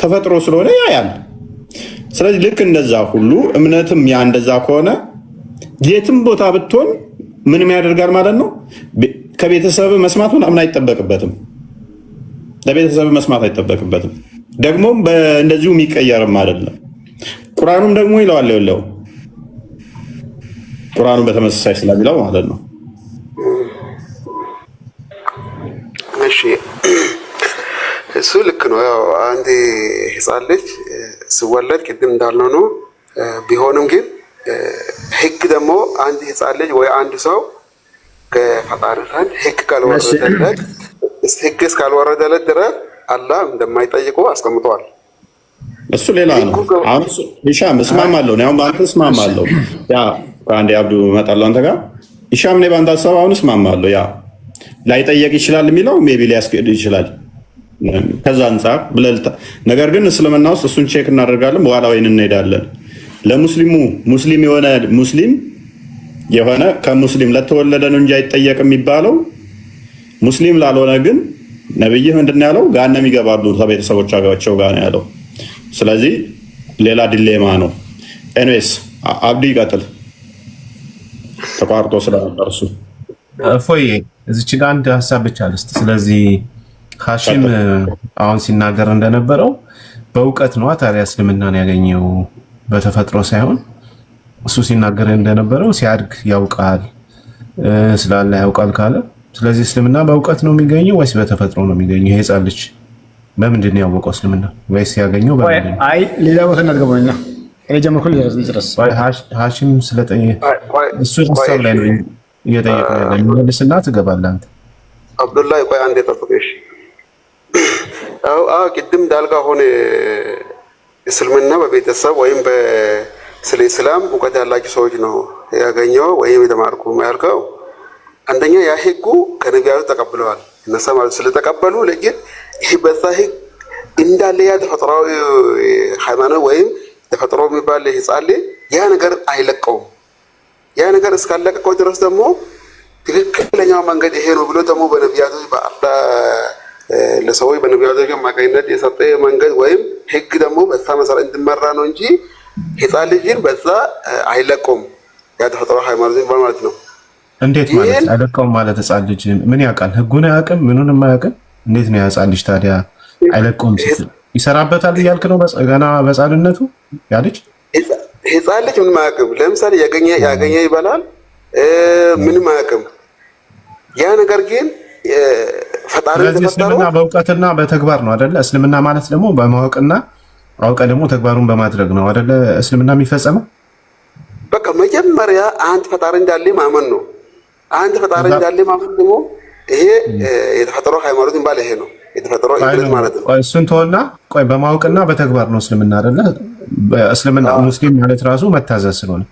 ተፈጥሮ ስለሆነ ያያል። ስለዚህ ልክ እንደዛ ሁሉ እምነትም ያ እንደዛ ከሆነ የትም ቦታ ብትሆን ምንም ያደርጋል ማለት ነው። ከቤተሰብ መስማት ምናምን አይጠበቅበትም። ለቤተሰብ መስማት አይጠበቅበትም። ደግሞም እንደዚሁ የሚቀየርም አይደለም። ቁርአኑም ደግሞ ይለዋል ይለው ቁርአኑ በተመሳሳይ ስለሚለው ማለት ነው። እሺ እሱ ልክ ነው። ያው አንድ ህፃን ልጅ ሲወለድ ቅድም እንዳልነው ነው። ቢሆንም ግን ህግ ደግሞ አንድ ህፃን ልጅ ወይ አንድ ሰው ከፈጣሪ ዘንድ ህግ እስካልወረደለት ድረስ አላህ እንደማይጠይቀው አስቀምጠዋል። እሱ ሌላ ነው። አሁን ኢሻም እስማማለሁ ነው። አሁን በአንተ እስማማለሁ። ያ አንዴ አብዱ እመጣለሁ አንተ ጋር ኢሻም ነው። በአንተ ሀሳብ አሁን እስማማለሁ። ያ ላይጠየቅ ይችላል የሚለው ሜቢ ሊያስገድ ይችላል ከዛ አንፃር ብለልታ። ነገር ግን እስልምና ውስጥ እሱን ቼክ እናደርጋለን። በኋላ ወይን እንሄዳለን። ለሙስሊሙ ሙስሊም የሆነ ከሙስሊም ለተወለደ ነው እንጂ አይጠየቅ የሚባለው። ሙስሊም ላልሆነ ግን ነብይህ ምንድን ያለው? ገሃነም ይገባሉ ከቤተሰቦቻቸው ጋር ነው ያለው። ስለዚህ ሌላ ዲሌማ ነው። ኤንዌስ አብዱ ይቀጥል። ተቋርጦ ስለነበር እሱ እፎይ እዚች ጋር አንድ ሀሳብ ብቻ ልስጥ። ስለዚህ ሀሺም አሁን ሲናገር እንደነበረው በእውቀት ነው ታዲያ እስልምናን ያገኘው በተፈጥሮ ሳይሆን፣ እሱ ሲናገር እንደነበረው ሲያድግ ያውቃል ስላለ ያውቃል ካለ፣ ስለዚህ እስልምና በእውቀት ነው የሚገኘው ወይስ በተፈጥሮ ነው የሚገኘው? ይሄ ህፃን ልጅ በምንድን ነው ያወቀው እስልምና? ወይስ ያገኘው በምንድን ነው? አይ ሌላ ቦታ እናድርገውና እኔ ጀመርኩ ድረስ ሀሺም ስለጠየቀ እሱ ሀሳብ ላይ ነው እየጠየቀ ያለ መልስና ትገባለህ አንተ። አብዱላህ ቆይ አንዴ ጠብቀሽ። አዎ ቅድም እንዳልጋ ሆነ እስልምና በቤተሰብ ወይም ስለ እስላም እውቀት ያላቸው ሰዎች ነው ያገኘው ወይም የተማርኩ ያልከው። አንደኛ ያ ህጉ ከነቢያቱ ተቀብለዋል። እነሱ ማለት ስለተቀበሉ ለግን ይሄ በዛ ህግ እንዳለ ያ ተፈጥሯዊ ሃይማኖት ወይም ተፈጥሮ የሚባል ህፃን ያ ነገር አይለቀውም። ያ ነገር እስካለቀቀው ድረስ ደግሞ ትክክለኛው መንገድ ይሄ ነው ብሎ ደግሞ በነቢያቶች ለሰዎች በነቢያቶች አማካኝነት የሰጠ መንገድ ወይም ህግ ደግሞ በዛ መሰረት እንዲመራ ነው እንጂ ህፃን ልጅን በዛ አይለቀውም። ያ ተፈጥሮ ሃይማኖት ማለት ነው። እንዴት ማለት አይለቀውም ማለት? ህፃን ልጅ ምን ያውቃል? ህጉን አያውቅም፣ ምኑንም አያውቅም። እንዴት ነው ህፃን ልጅ ታዲያ አይለቀውም ስትል ይሰራበታል እያልክ ነው? ገና በህፃንነቱ ያ ልጅ ህፃን ልጅ ምንም አያውቅም። ለምሳሌ ያገኘ ይበላል፣ ምንም አያውቅም። ያ ነገር ግን ፈጣሪ እስልምና በእውቀትና በተግባር ነው አይደለ? እስልምና ማለት ደግሞ በማወቅና አውቀ ደግሞ ተግባሩን በማድረግ ነው አይደለ? እስልምና የሚፈጸመው በቃ መጀመሪያ አንድ ፈጣሪ እንዳለ ማመን ነው። አንድ ፈጣሪ እንዳለ ማመን ደግሞ ይሄ የተፈጠሮ ሃይማኖት ይባል ይሄ ነው የተፈጠሮ እምነት ማለት ነው። እሱን ተወና ቆይ በማወቅና በተግባር ነው እስልምና አይደለ? እስልምና ሙስሊም ማለት ራሱ መታዘዝ ስለሆነ፣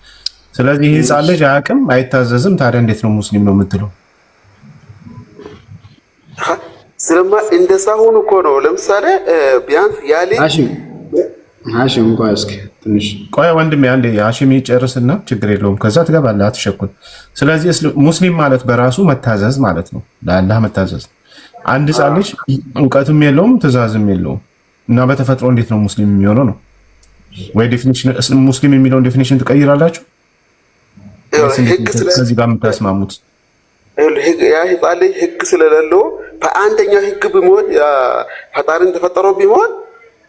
ስለዚህ ይህ ህፃን ልጅ አያውቅም አይታዘዝም። ታዲያ እንዴት ነው ሙስሊም ነው የምትለው? ስለማ እንደዛ ሆኖ እኮ ነው። ለምሳሌ ቢያንስ ያሊ ሃሺም እንኳን እስኪ ትንሽ ቆይ ወንድሜ አንዴ ሃሺም ይጨርስና ችግር የለውም ከዛ ትገባለህ፣ አትሸኩል። ስለዚህ ሙስሊም ማለት በራሱ መታዘዝ ማለት ነው፣ ለአላህ መታዘዝ። አንድ ህፃን ልጅ እውቀትም የለውም ትእዛዝም የለውም እና በተፈጥሮ እንዴት ነው ሙስሊም የሚሆነው ነው? ወይ ዴፊኒሽን ሙስሊም የሚለውን ዴፊኒሽን ትቀይራላችሁ? ከዚህ ጋር የምታስማሙት ያ ህፃን ልጅ ህግ ስለሌለው በአንደኛው ህግ ቢሞት ፈጣሪን ተፈጠሮ ቢሞት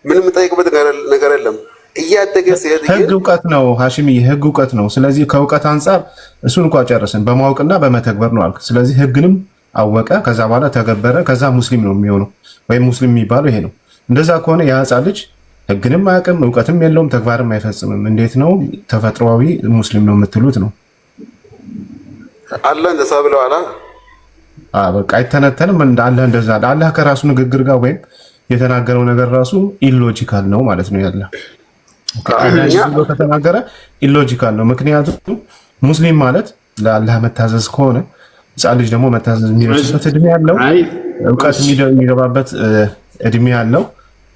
ምንም የምጠይቅበት ነገር የለም። እያደገ ሲሄድ ህግ እውቀት ነው ሃሺም፣ ህግ እውቀት ነው። ስለዚህ ከእውቀት አንጻር እሱን እንኳ ጨርስን፣ በማወቅና በመተግበር ነው አልክ። ስለዚህ ህግንም አወቀ፣ ከዛ በኋላ ተገበረ፣ ከዛ ሙስሊም ነው የሚሆነው፣ ወይም ሙስሊም የሚባለው ይሄ ነው። እንደዛ ከሆነ የህፃን ልጅ ህግንም አያውቅም፣ እውቀትም የለውም፣ ተግባርም አይፈጽምም። እንዴት ነው ተፈጥሯዊ ሙስሊም ነው የምትሉት ነው? አላህ እንደዛ ብለዋል። በቃ አይተነተንም። አላህ እንደዛ አላህ ከራሱ ንግግር ጋር ወይም የተናገረው ነገር ራሱ ኢሎጂካል ነው ማለት ነው። ያለ ከተናገረ ኢሎጂካል ነው። ምክንያቱም ሙስሊም ማለት ለአላህ መታዘዝ ከሆነ ህፃን ልጅ ደግሞ መታዘዝ የሚደርስበት እድሜ ያለው እውቀት የሚገባበት እድሜ ያለው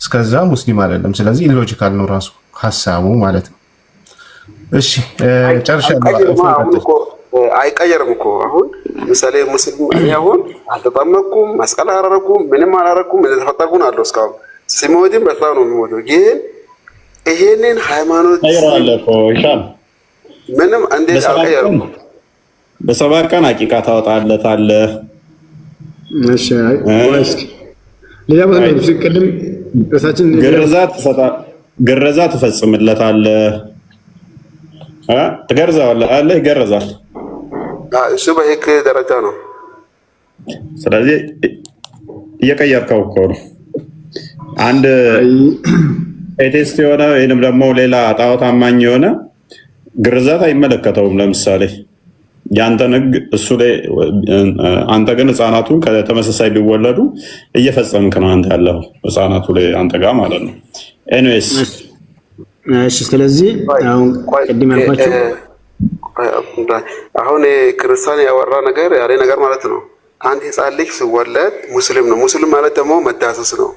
እስከዛ ሙስሊም አይደለም። ስለዚህ ኢሎጂካል ነው ራሱ ሀሳቡ ማለት ነው። እሺ ጨርሻለሁ። አይቀየርም እኮ አሁን ምሳሌ ሙስሊም አሁን አልተጠመኩም፣ መስቀል አላረኩም፣ ምንም አላረኩም፣ እንደተፈጠርኩን አለው እስካሁን ሲሞትም በጣም ነው የሚሞተው። ግን ይሄንን ሃይማኖት ምንም እንዴት አልቀየርም። በሰባት ቀን አቂቃ ታወጣለታለህ። እሺ ቅድም እሳችን ግርዛት ትፈጽምለታለህ። ትገርዛዋለህ አለ ይገረዛል። እሱ በህግ ደረጃ ነው። ስለዚህ እየቀየርከው እኮ ነው። አንድ ኤቴስት የሆነ ወይንም ደግሞ ሌላ ጣዖት አማኝ የሆነ ግርዛት አይመለከተውም። ለምሳሌ የአንተን ህግ እሱ ላይ አንተ ግን ህፃናቱን ከተመሳሳይ ቢወለዱ እየፈጸምክ ነው አንተ ያለው ህፃናቱ ላይ አንተ ጋር ማለት ነው። ኤኒዌይስ እሺ፣ ስለዚህ አሁን ቅድም ያልኳቸው አሁን ክርስቲያን ያወራ ነገር ያለ ነገር ማለት ነው። አንድ ህፃን ልጅ ሲወለድ ሙስሊም ነው። ሙስሊም ማለት ደግሞ መዳሰስ ነው።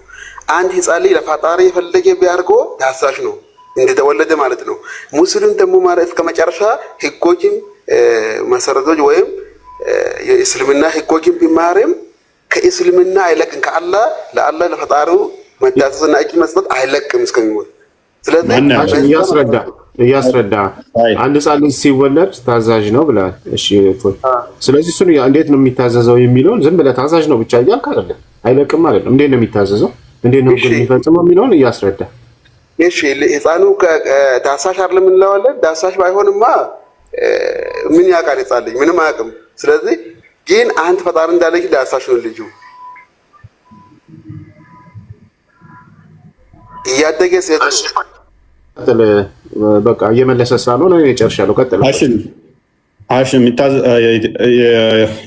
አንድ ህፃን ልጅ ለፈጣሪ የፈለገ ቢያርጎ ዳሳሽ ነው እንደተወለደ ማለት ነው። ሙስሊም ደግሞ ማለት እስከ መጨረሻ ህጎችን መሰረቶች ወይም የእስልምና ህጎችን ቢማርም ከእስልምና አይለቅም። ከአላህ ለአላህ ለፈጣሪው መዳሰስና እጅ መስጠት አይለቅም እስከሚሞት። ስለዚህ እያስረዳ አንድ ህፃን ልጅ ሲወለድ ታዛዥ ነው ብለሃል። እሺ ስለዚህ እሱን እንዴት ነው የሚታዘዘው የሚለውን ዝም ብለህ ታዛዥ ነው ብቻ እያልክ አይደለም፣ አይለቅም ማለት ነው። እንዴት ነው የሚታዘዘው፣ እንዴት ነው ግን የሚፈጽመው የሚለውን እያስረዳ። እሺ ህፃኑ ዳሳሽ አይደለም እንለዋለን። ዳሳሽ ባይሆንማ ምን ያውቃል ህፃን ልጅ? ምንም አያውቅም። ስለዚህ ግን አንተ ፈጣሪ እንዳለች ዳሳሽ ነው ልጁ እያደገ ሴት በቃ እየመለሰ ስላልሆነ እጨርሻለሁ። ቀጥል ሃሺም።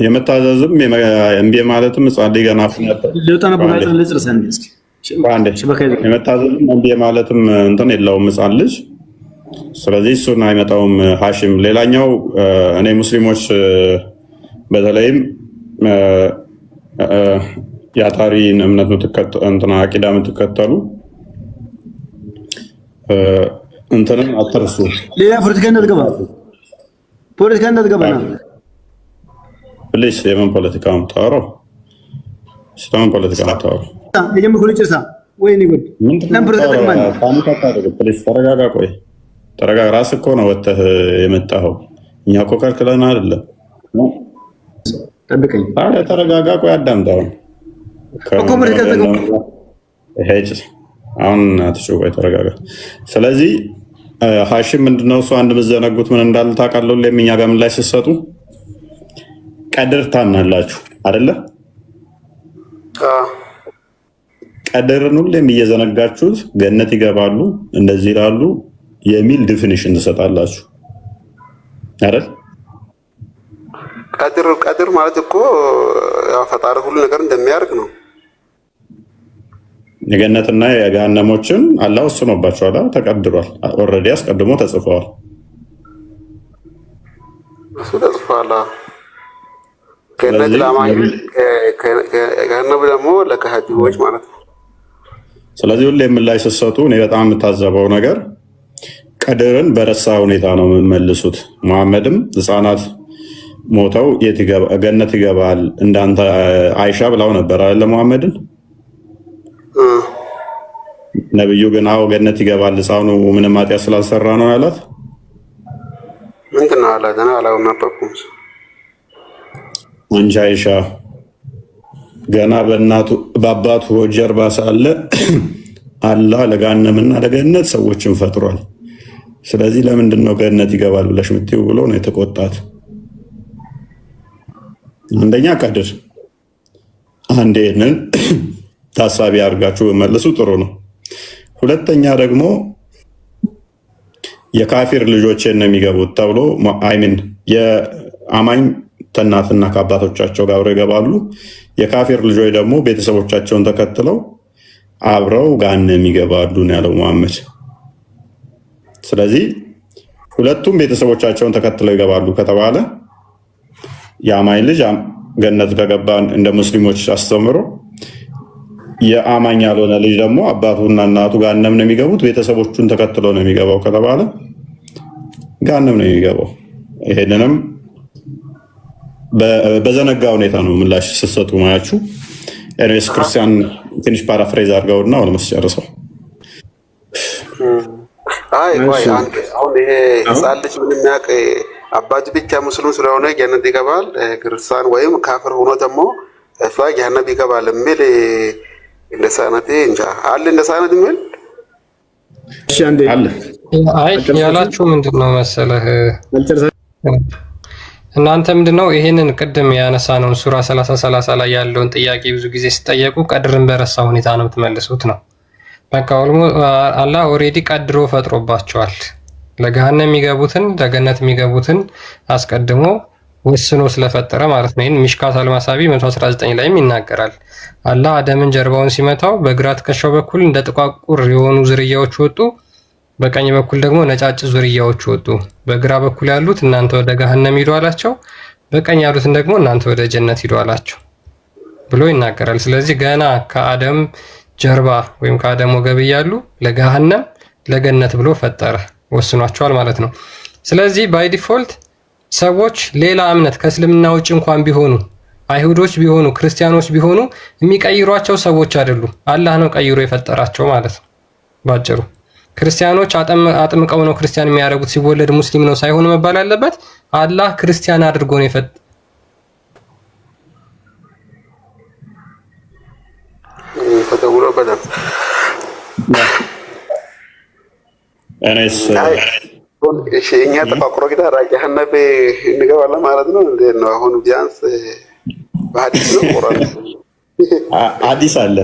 የመታዘዝም እምቢ ማለትም ህፃን ልጅ ገና የመታዘዝም እምቢ ማለትም እንትን የለውም ህፃን ልጅ። ስለዚህ እሱን አይመጣውም ሃሺም። ሌላኛው እኔ ሙስሊሞች በተለይም የአታሪን እምነት እንትና አቂዳ የምትከተሉ እንትንን አትርሱ። ሌላ ፖለቲካ እንዳትገባ ፕሊስ። የምን ፖለቲካ የምታወራው? ስለምን ፖለቲካ የምታወራው? ተረጋጋ። ቆይ ተረጋጋ። ራስህ እኮ ነው ወጥተህ የመጣኸው። እኛ እኮ ከልክለን አይደለም። ተረጋጋ። ቆይ አዳምጠው። አሁን አትጩህ። ቆይ ተረጋጋ። ስለዚህ ሀሺም ምንድነው እሱ አንድ የምትዘነጉት ምን እንዳለ ታውቃለሁ። ለምኛ ጋር ምን ላይ ስትሰጡ ቀድር ታምናላችሁ አይደለ? ቀድርን ሁሌም እየዘነጋችሁት ገነት ይገባሉ እንደዚህ ይላሉ የሚል ዲፊኒሽን ትሰጣላችሁ አይደል? ቀድር ማለት እኮ ያው ፈጣሪ ሁሉ ነገር እንደሚያደርግ ነው። የገነትና የገሃነሞችን አላህ ወስኖባቸዋል፣ ተቀድሯል። ኦልሬዲ አስቀድሞ ተጽፈዋል። እሱ ተጽፏል። ገነት ለአማኞች፣ ገሃነም ደግሞ ለከሃዲዎች ማለት ነው። ስለዚህ ሁሌ የምላሽ ስትሰጡ እኔ በጣም የምታዘበው ነገር ቀድርን በረሳ ሁኔታ ነው የምመልሱት። መሐመድም ህፃናት ሞተው ገነት ይገባል እንዳንተ አይሻ ብላው ነበር አለ መሐመድን። ነብዩ ግን አዎ ገነት ይገባል ህፃኑ ምንም ኃጢአት ስላልሰራ ነው ያላት። ምንድን ነው አላት? እኔ አላውቅም። አንቺ አይሻ ገና በአባቱ ጀርባ ሳለ አላህ ለገሃነምና ለገነት ሰዎችን ፈጥሯል። ስለዚህ ለምንድን ነው ገነት ይገባል ብለሽ የምትይው ብሎ ነው የተቆጣት። አንደኛ ቀድር አንዴ ነን ታሳቢ አድርጋችሁ መልሱ ጥሩ ነው። ሁለተኛ ደግሞ የካፊር ልጆችን ነው የሚገቡት ተብሎ አይሚን የአማኝ እናትና ከአባቶቻቸው ጋር አብረው ይገባሉ። የካፊር ልጆች ደግሞ ቤተሰቦቻቸውን ተከትለው አብረው ገሃነም ይገባሉ ነው ያለው መሐመድ። ስለዚህ ሁለቱም ቤተሰቦቻቸውን ተከትለው ይገባሉ ከተባለ የአማኝ ልጅ ገነት ከገባ እንደ ሙስሊሞች አስተምሮ የአማኝ ያልሆነ ልጅ ደግሞ አባቱና እናቱ ገሃነም ነው የሚገቡት፣ ቤተሰቦቹን ተከትለው ነው የሚገባው ከተባለ ገሃነም ነው የሚገባው። ይሄንንም በዘነጋ ሁኔታ ነው ምላሽ ስትሰጡ ማያችሁ። ኤርሜስ ክርስቲያን ትንሽ ፓራፍሬዝ አድርገውና ኦልሞስት ጨርሰው። አሁን ይሄ ህፃን ልጅ ምን የሚያውቅ አባቱ ብቻ ሙስሊም ስለሆነ ገነት ይገባል፣ ክርስቲያን ወይም ካፍር ሆኖ ደግሞ እሷ ገሃነም ይገባል የሚል እንደሳነት እንጃ አለ። እንደሳነት የሚል አይ ያላችሁ ምንድነው መሰለህ እናንተ ምንድነው ይሄንን ቅድም ያነሳነውን ሱራ 30 ላይ ያለውን ጥያቄ ብዙ ጊዜ ሲጠየቁ ቀድርን በረሳ ሁኔታ ነው የምትመልሱት ነው። በቃ አላህ ኦሬዲ ቀድሮ ፈጥሮባቸዋል። ለገሃነም የሚገቡትን ለገነት የሚገቡትን አስቀድሞ ወስኖ ስለፈጠረ ማለት ነው። ይህን ሚሽካት አልማሳቢ 119 ላይም ይናገራል። አላህ አደምን ጀርባውን ሲመታው በግራ ትከሻው በኩል እንደ ጥቋቁር የሆኑ ዝርያዎች ወጡ፣ በቀኝ በኩል ደግሞ ነጫጭ ዝርያዎች ወጡ። በግራ በኩል ያሉት እናንተ ወደ ገሃነም ሂዱ አላቸው፣ በቀኝ ያሉትን ደግሞ እናንተ ወደ ጀነት ሂዱ አላቸው ብሎ ይናገራል። ስለዚህ ገና ከአደም ጀርባ ወይም ከአደም ወገብ እያሉ ለገሃነም ለገነት ብሎ ፈጠረ ወስኗቸዋል ማለት ነው። ስለዚህ ባይ ዲፎልት ሰዎች ሌላ እምነት ከእስልምና ውጭ እንኳን ቢሆኑ አይሁዶች ቢሆኑ ክርስቲያኖች ቢሆኑ የሚቀይሯቸው ሰዎች አይደሉም። አላህ ነው ቀይሮ የፈጠራቸው ማለት ነው ባጭሩ። ክርስቲያኖች አጥምቀው ነው ክርስቲያን የሚያደርጉት፣ ሲወለድ ሙስሊም ነው ሳይሆን መባል ያለበት አላህ ክርስቲያን አድርጎ ነው የፈጠረው። እኛ ተቋቁሮ ጌታ ገሃነም እንገባለን ማለት ነው። እንዴት ነው አሁን? ቢያንስ በሐዲስ ነው ቁርአን ሐዲስ አለ።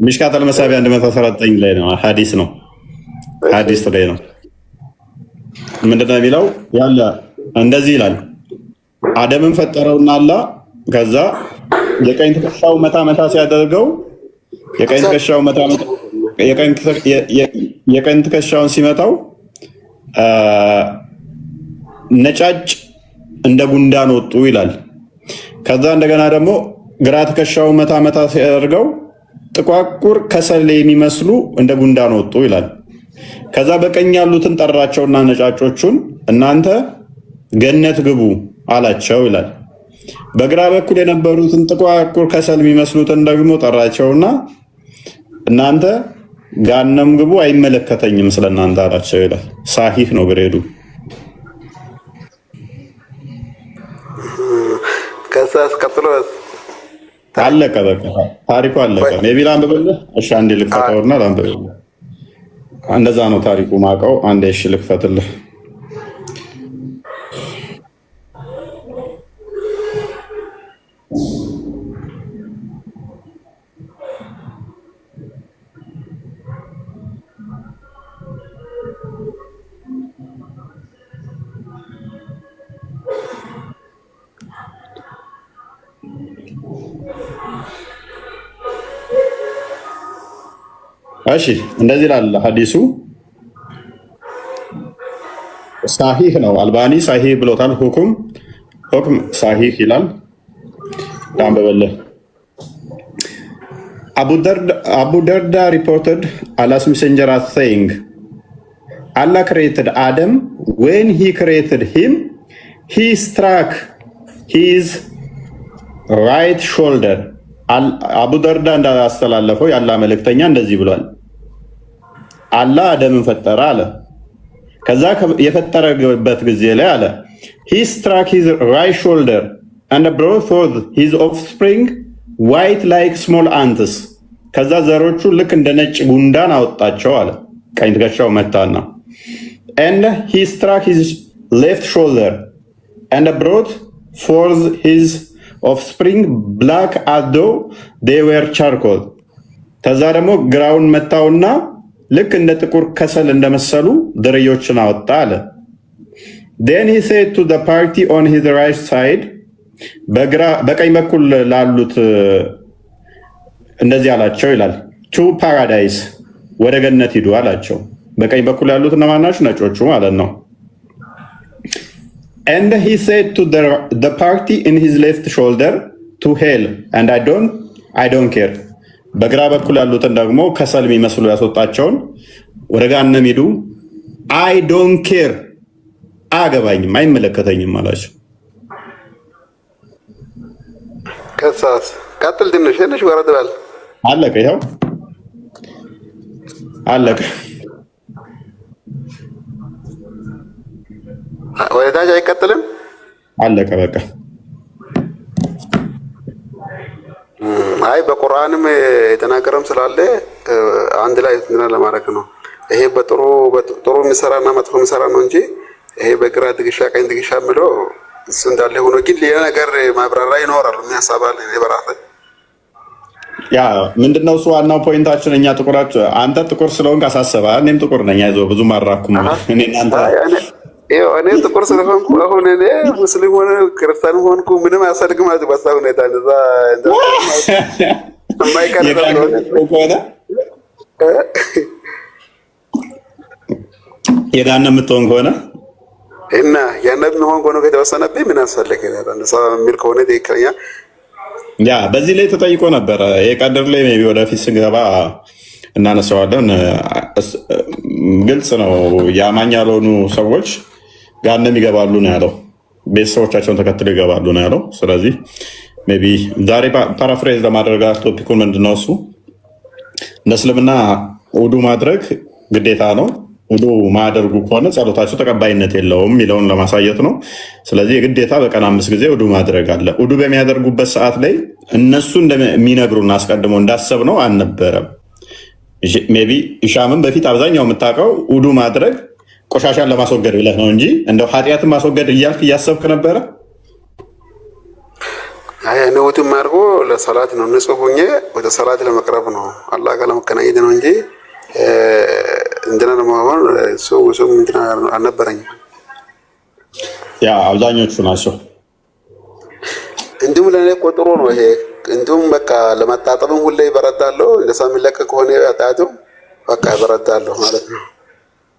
ሚሽካት አልመሳቢያ 119 ላይ ነው ሐዲስ ነው። ሐዲስ ላይ ነው ምንድነው የሚለው? ያለ እንደዚህ ይላል። አደምን ፈጠረውና አላህ ከዛ የቀኝ ትከሻው መታ ሲያደርገው የቀኝ ትከሻውን ሲመታው ነጫጭ እንደ ጉንዳን ወጡ ይላል። ከዛ እንደገና ደግሞ ግራ ትከሻው መታ ሲያደርገው ጥቋቁር ከሰል የሚመስሉ እንደ ጉንዳን ወጡ ይላል። ከዛ በቀኝ ያሉትን ጠራቸውና ነጫጮቹን እናንተ ገነት ግቡ አላቸው ይላል። በግራ በኩል የነበሩትን ጥቋቁር ከሰል የሚመስሉትን ደግሞ ጠራቸውና እናንተ ገሃነም ግቡ አይመለከተኝም ስለናንተ አላቸው ይላል። ሳሂህ ነው ግሬዱ። ከዛስ ቀጥሎ አለቀ፣ በቃ ታሪኩ አለቀ። ሜቢ ላንብብልህ? እሺ አንዴ ልክፈተውና ላንብብልህ። እንደዛ ነው ታሪኩ ማውቀው። አንዴ እሺ ልክፈትልህ። እሺ እንደዚህ ይላል ሐዲሱ። ሳሂህ ነው። አልባኒ ሳሂህ ብሎታል። ሁክም ሳሂህ ይላል። ዳንበበለ Abu Darda reported Allah's messenger as saying, Allah created Adam. When he created him, he struck his right shoulder. አቡ ደርዳ እንዳስተላለፈው የአላህ መልእክተኛ እንደዚህ ብሏል። አላህ አደምን ፈጠረ አለ። ከዛ የፈጠረበት ጊዜ ላይ አለ he struck his right shoulder and brought forth his offspring white like small ants. ከዛ ዘሮቹ ልክ እንደ ነጭ ጉንዳን አወጣቸው አለ። ቀኝ ትከሻው መታና and he struck his left shoulder and brought forth his offspring black as though they were charcoal. ከዛ ደግሞ ግራውን መታውና ልክ እንደ ጥቁር ከሰል እንደመሰሉ ድርዮችን አወጣ አለ። then he said to the party on his right side, በቀኝ በኩል ላሉት እንደዚህ አላቸው ይላል to paradise, ወደ ገነት ሂዱ አላቸው። በቀኝ በኩል ያሉት እነማን ናቸው? ነጮቹ ማለት ነው። and he said to the party in his left shoulder to hell, and I don't care. በግራ በኩል ያሉትን ደግሞ ከሰል የሚመስሉ ያስወጣቸውን ወደ ገሃነም ሂዱ I don't care፣ አያገባኝም፣ አይመለከተኝም አላቸው። ከሳስ ቀጥል፣ ትንሽ ወረድ በል። አለቀ፣ ይኸው አለቀ። ወደ ታች አይቀጥልም። አለቀ በቃ። አይ በቁርአንም የተናገረም ስላለ አንድ ላይ እንትን ለማድረግ ነው። ይሄ በጥሩ የሚሰራና መጥፎ የሚሰራ ነው እንጂ ይሄ በግራ ትግሻ ቀኝ ትግሻ የሚለው እሱ እንዳለ ሆኖ ግን ሌላ ነገር ማብራሪያ ይኖራል። የሚያሳባል በራስ ያ ምንድነው እሱ ዋናው ፖይንታችን። እኛ ጥቁራች፣ አንተ ጥቁር ስለሆንክ አሳሰባ፣ እኔም ጥቁር ነኝ፣ አይዞህ ብዙም አራኩም። እኔ ጥቁር ስለሆንኩ አሁን እኔ ሙስሊም ሆነ ክርስቲያን ሆንኩ ምንም አያሳድግም ማለት በሳ ሁኔታ እንደዛ የማይቀር ከሆነ የጋነ የምትሆን ከሆነ እና ያነብ የሚሆን ከሆነ ከተወሰነብኝ ምን አስፈለገ የሚል ከሆነ ትክክለኛ ያ በዚህ ላይ ተጠይቆ ነበረ። የቀድር ላይ ሜይ ቢ ወደፊት ስገባ እናነሳዋለን። ግልጽ ነው። የአማኝ ያልሆኑ ሰዎች ገሃነም ይገባሉ ነው ያለው። ቤተሰቦቻቸውን ተከትለው ይገባሉ ነው ያለው። ስለዚህ ሜይ ቢ ዛሬ ፓራፍሬዝ ለማድረግ ቶፒኩን ምንድነው እሱ እንደ እስልምና ውዱ ማድረግ ግዴታ ነው። ውዱ ማያደርጉ ከሆነ ጸሎታቸው ተቀባይነት የለውም የሚለውን ለማሳየት ነው። ስለዚህ የግዴታ በቀን 5 ጊዜ ውዱ ማድረግ አለ። ውዱ በሚያደርጉበት ሰዓት ላይ እነሱ እንደሚነግሩን አስቀድሞ እንዳሰብ ነው አልነበረም። ሜይ ቢ ኢሻምን በፊት አብዛኛው የምታውቀው ውዱ ማድረግ ቆሻሻን ለማስወገድ ብለህ ነው እንጂ እንደው ኃጢአትን ማስወገድ እያልክ እያሰብክ ነበረ። ውዱም አድርጎ ለሰላት ነው፣ ንጹህ ሆኜ ወደ ሰላት ለመቅረብ ነው፣ አላህ ጋር ለመገናኘት ነው እንጂ እንትና ለመሆን ሰው እንትና አልነበረኝም። ያ አብዛኞቹ ናቸው። እንዲሁም ለእኔ ቆጥሮ ነው ይሄ። እንዲሁም በቃ ለመታጠብም ሁሌ ይበረዳለሁ። እንደዛ የሚለቅ ከሆነ ኃጢአቱ በቃ ይበረዳለሁ ማለት ነው።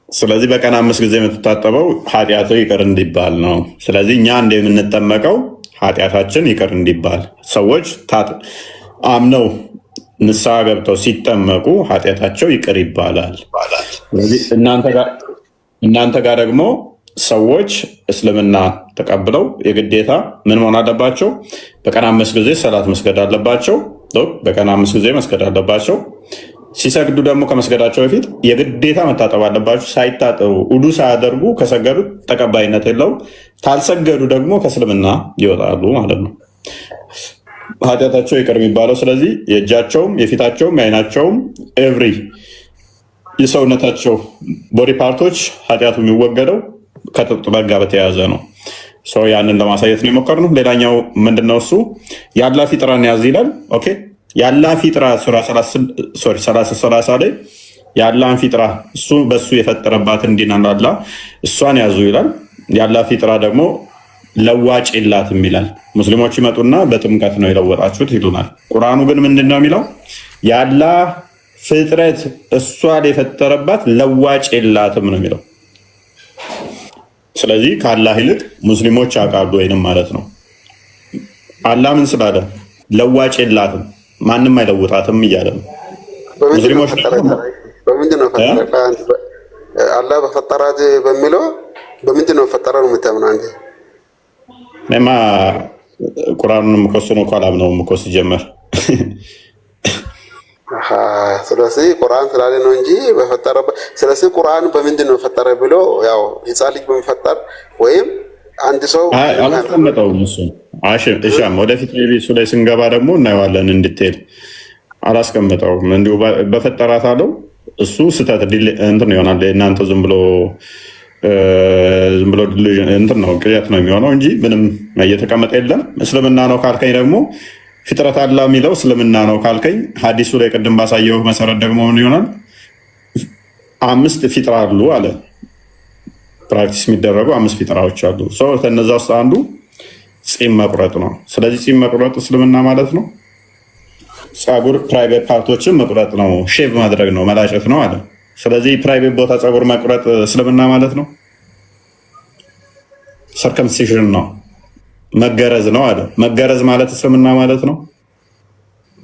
ስለዚህ በቀን 5 ጊዜ የምትታጠበው ኃጢአቱ ይቅር እንዲባል ነው። ስለዚህ እኛ እንደ የምንጠመቀው ኃጢአታችን ይቅር እንዲባል፣ ሰዎች አምነው ንስሐ ገብተው ሲጠመቁ ኃጢአታቸው ይቅር ይባላል። ስለዚህ እናንተ ጋር ደግሞ ሰዎች እስልምና ተቀብለው የግዴታ ምን መሆን አለባቸው? በቀን 5 ጊዜ ሰላት መስገድ አለባቸው። በቀን 5 ጊዜ መስገድ አለባቸው። ሲሰግዱ ደግሞ ከመስገዳቸው በፊት የግዴታ መታጠብ አለባቸው። ሳይታጠቡ ውዱ ሳያደርጉ ከሰገዱ ተቀባይነት የለውም። ካልሰገዱ ደግሞ ከእስልምና ይወጣሉ ማለት ነው። ኃጢአታቸው ይቅር የሚባለው ስለዚህ የእጃቸውም የፊታቸውም የዓይናቸውም ኤቭሪ የሰውነታቸው ቦዲ ፓርቶች ኃጢአቱ የሚወገደው ከጥበት ጋር በተያያዘ ነው። ሰው ያንን ለማሳየት ነው የሞከርነው። ሌላኛው ምንድነው? እሱ የአላህ ፊጥራን ያዝ ይላል። ኦኬ የአላህ ፊጥራ ሱራ 30 ላይ የአላህን ፊጥራ እሱ በሱ የፈጠረባትን ዲን አላህ እሷን ያዙ ይላል። የአላህ ፊጥራ ደግሞ ለዋጭ የላትም ይላል። ሙስሊሞች ይመጡና በጥምቀት ነው የለወጣችሁት ይሉናል። ቁርአኑ ግን ምንድነው የሚለው? የአላህ ፍጥረት እሷን የፈጠረባት ለዋጭ የላትም ነው የሚለው። ስለዚህ ከአላህ ይልቅ ሙስሊሞች ያውቃሉ ወይንም ማለት ነው። አላህ ምን ስላለ ለዋጭ የላትም ማንም አይለውጣትም እያለ ነው። ሙስሊሞች በምንድን ነው አላህ በፈጠራት በሚለው በምንድን ነው ፈጠረ ነው የምታምነው አንተ? እኔማ ቁርአኑንም እኮ እሱን እኮ አላምነውም እኮ ሲጀመር። ስለዚህ ቁርአን ስላለ ነው እንጂ በፈጠረበት። ስለዚህ ቁርአን በምንድን ነው ፈጠረ ብሎ ያው ህፃን ልጅ በመፈጠር ወይም አንድ ሰው አላስቀመጠውም እሱን። እሻም ወደፊት እሱ ላይ ስንገባ ደግሞ እናየዋለን። እንድትሄድ አላስቀመጠውም። እንዲሁ በፈጠራት አለው። እሱ ስህተት እንትን ይሆናል። እናንተ ዝም ብሎ እንትን ነው ቅዠት ነው የሚሆነው እንጂ ምንም እየተቀመጠ የለም። እስልምና ነው ካልከኝ ደግሞ ፍጥረት አላ የሚለው እስልምና ነው ካልከኝ ሀዲሱ ላይ ቅድም ባሳየው መሰረት ደግሞ ምን ይሆናል? 5 ፊጥራ አሉ አለ። ፕራክቲስ የሚደረጉ 5 ፊጥራዎች አሉ። ሰው ከነዛ ውስጥ አንዱ ፂም መቁረጥ ነው። ስለዚህ ፂም መቁረጥ እስልምና ማለት ነው። ፀጉር ፕራይቬት ፓርቶችን መቁረጥ ነው፣ ሼቭ ማድረግ ነው፣ መላጨት ነው አለ። ስለዚህ ፕራይቬት ቦታ ፀጉር መቁረጥ እስልምና ማለት ነው። ሰርከምሲሽን ነው፣ መገረዝ ነው አለ። መገረዝ ማለት እስልምና ማለት ነው።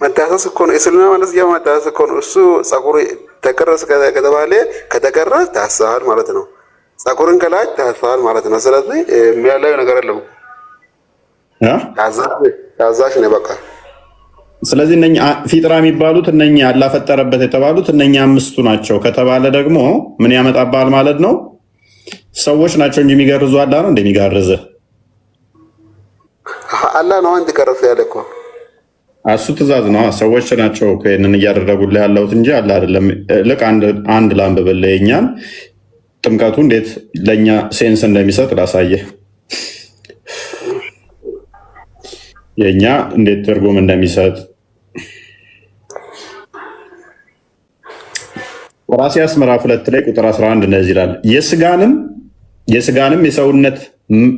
መዳሰስ እኮ ነው እስልምና ማለት። ያ መዳሰስ እኮ ነው። እሱ ፀጉር ተቀረስ ከተባለ ከተቀረስ ታስሃል ማለት ነው። ፀጉርን ከላጭ ታስሃል ማለት ነው። ስለዚህ የሚያለው ነገር የለም። ታዛዥ ነው በቃ። ስለዚህ እነኛ ፊጥራ የሚባሉት እነኛ አላህ ፈጠረበት የተባሉት እነኛ 5ቱ ናቸው ከተባለ ደግሞ ምን ያመጣባል ማለት ነው? ሰዎች ናቸው እንጂ የሚገርዙ አላህ ነው እንደሚጋርዘ አላህ ነው አንድ ቀረፍ ያለ እኮ እሱ ትእዛዝ ነው። ሰዎች ናቸው ይሄንን እያደረጉልህ ያለሁት እንጂ አላህ አይደለም። ልክ አንድ ላንብብልህ የእኛን ጥምቀቱ እንዴት ለእኛ ሴንስ እንደሚሰጥ ላሳየህ። የእኛ እንዴት ትርጉም እንደሚሰጥ ቆላስይስ ምዕራፍ 2 ላይ ቁጥር 11 እንደዚህ ይላል። የስጋንም የሰውነት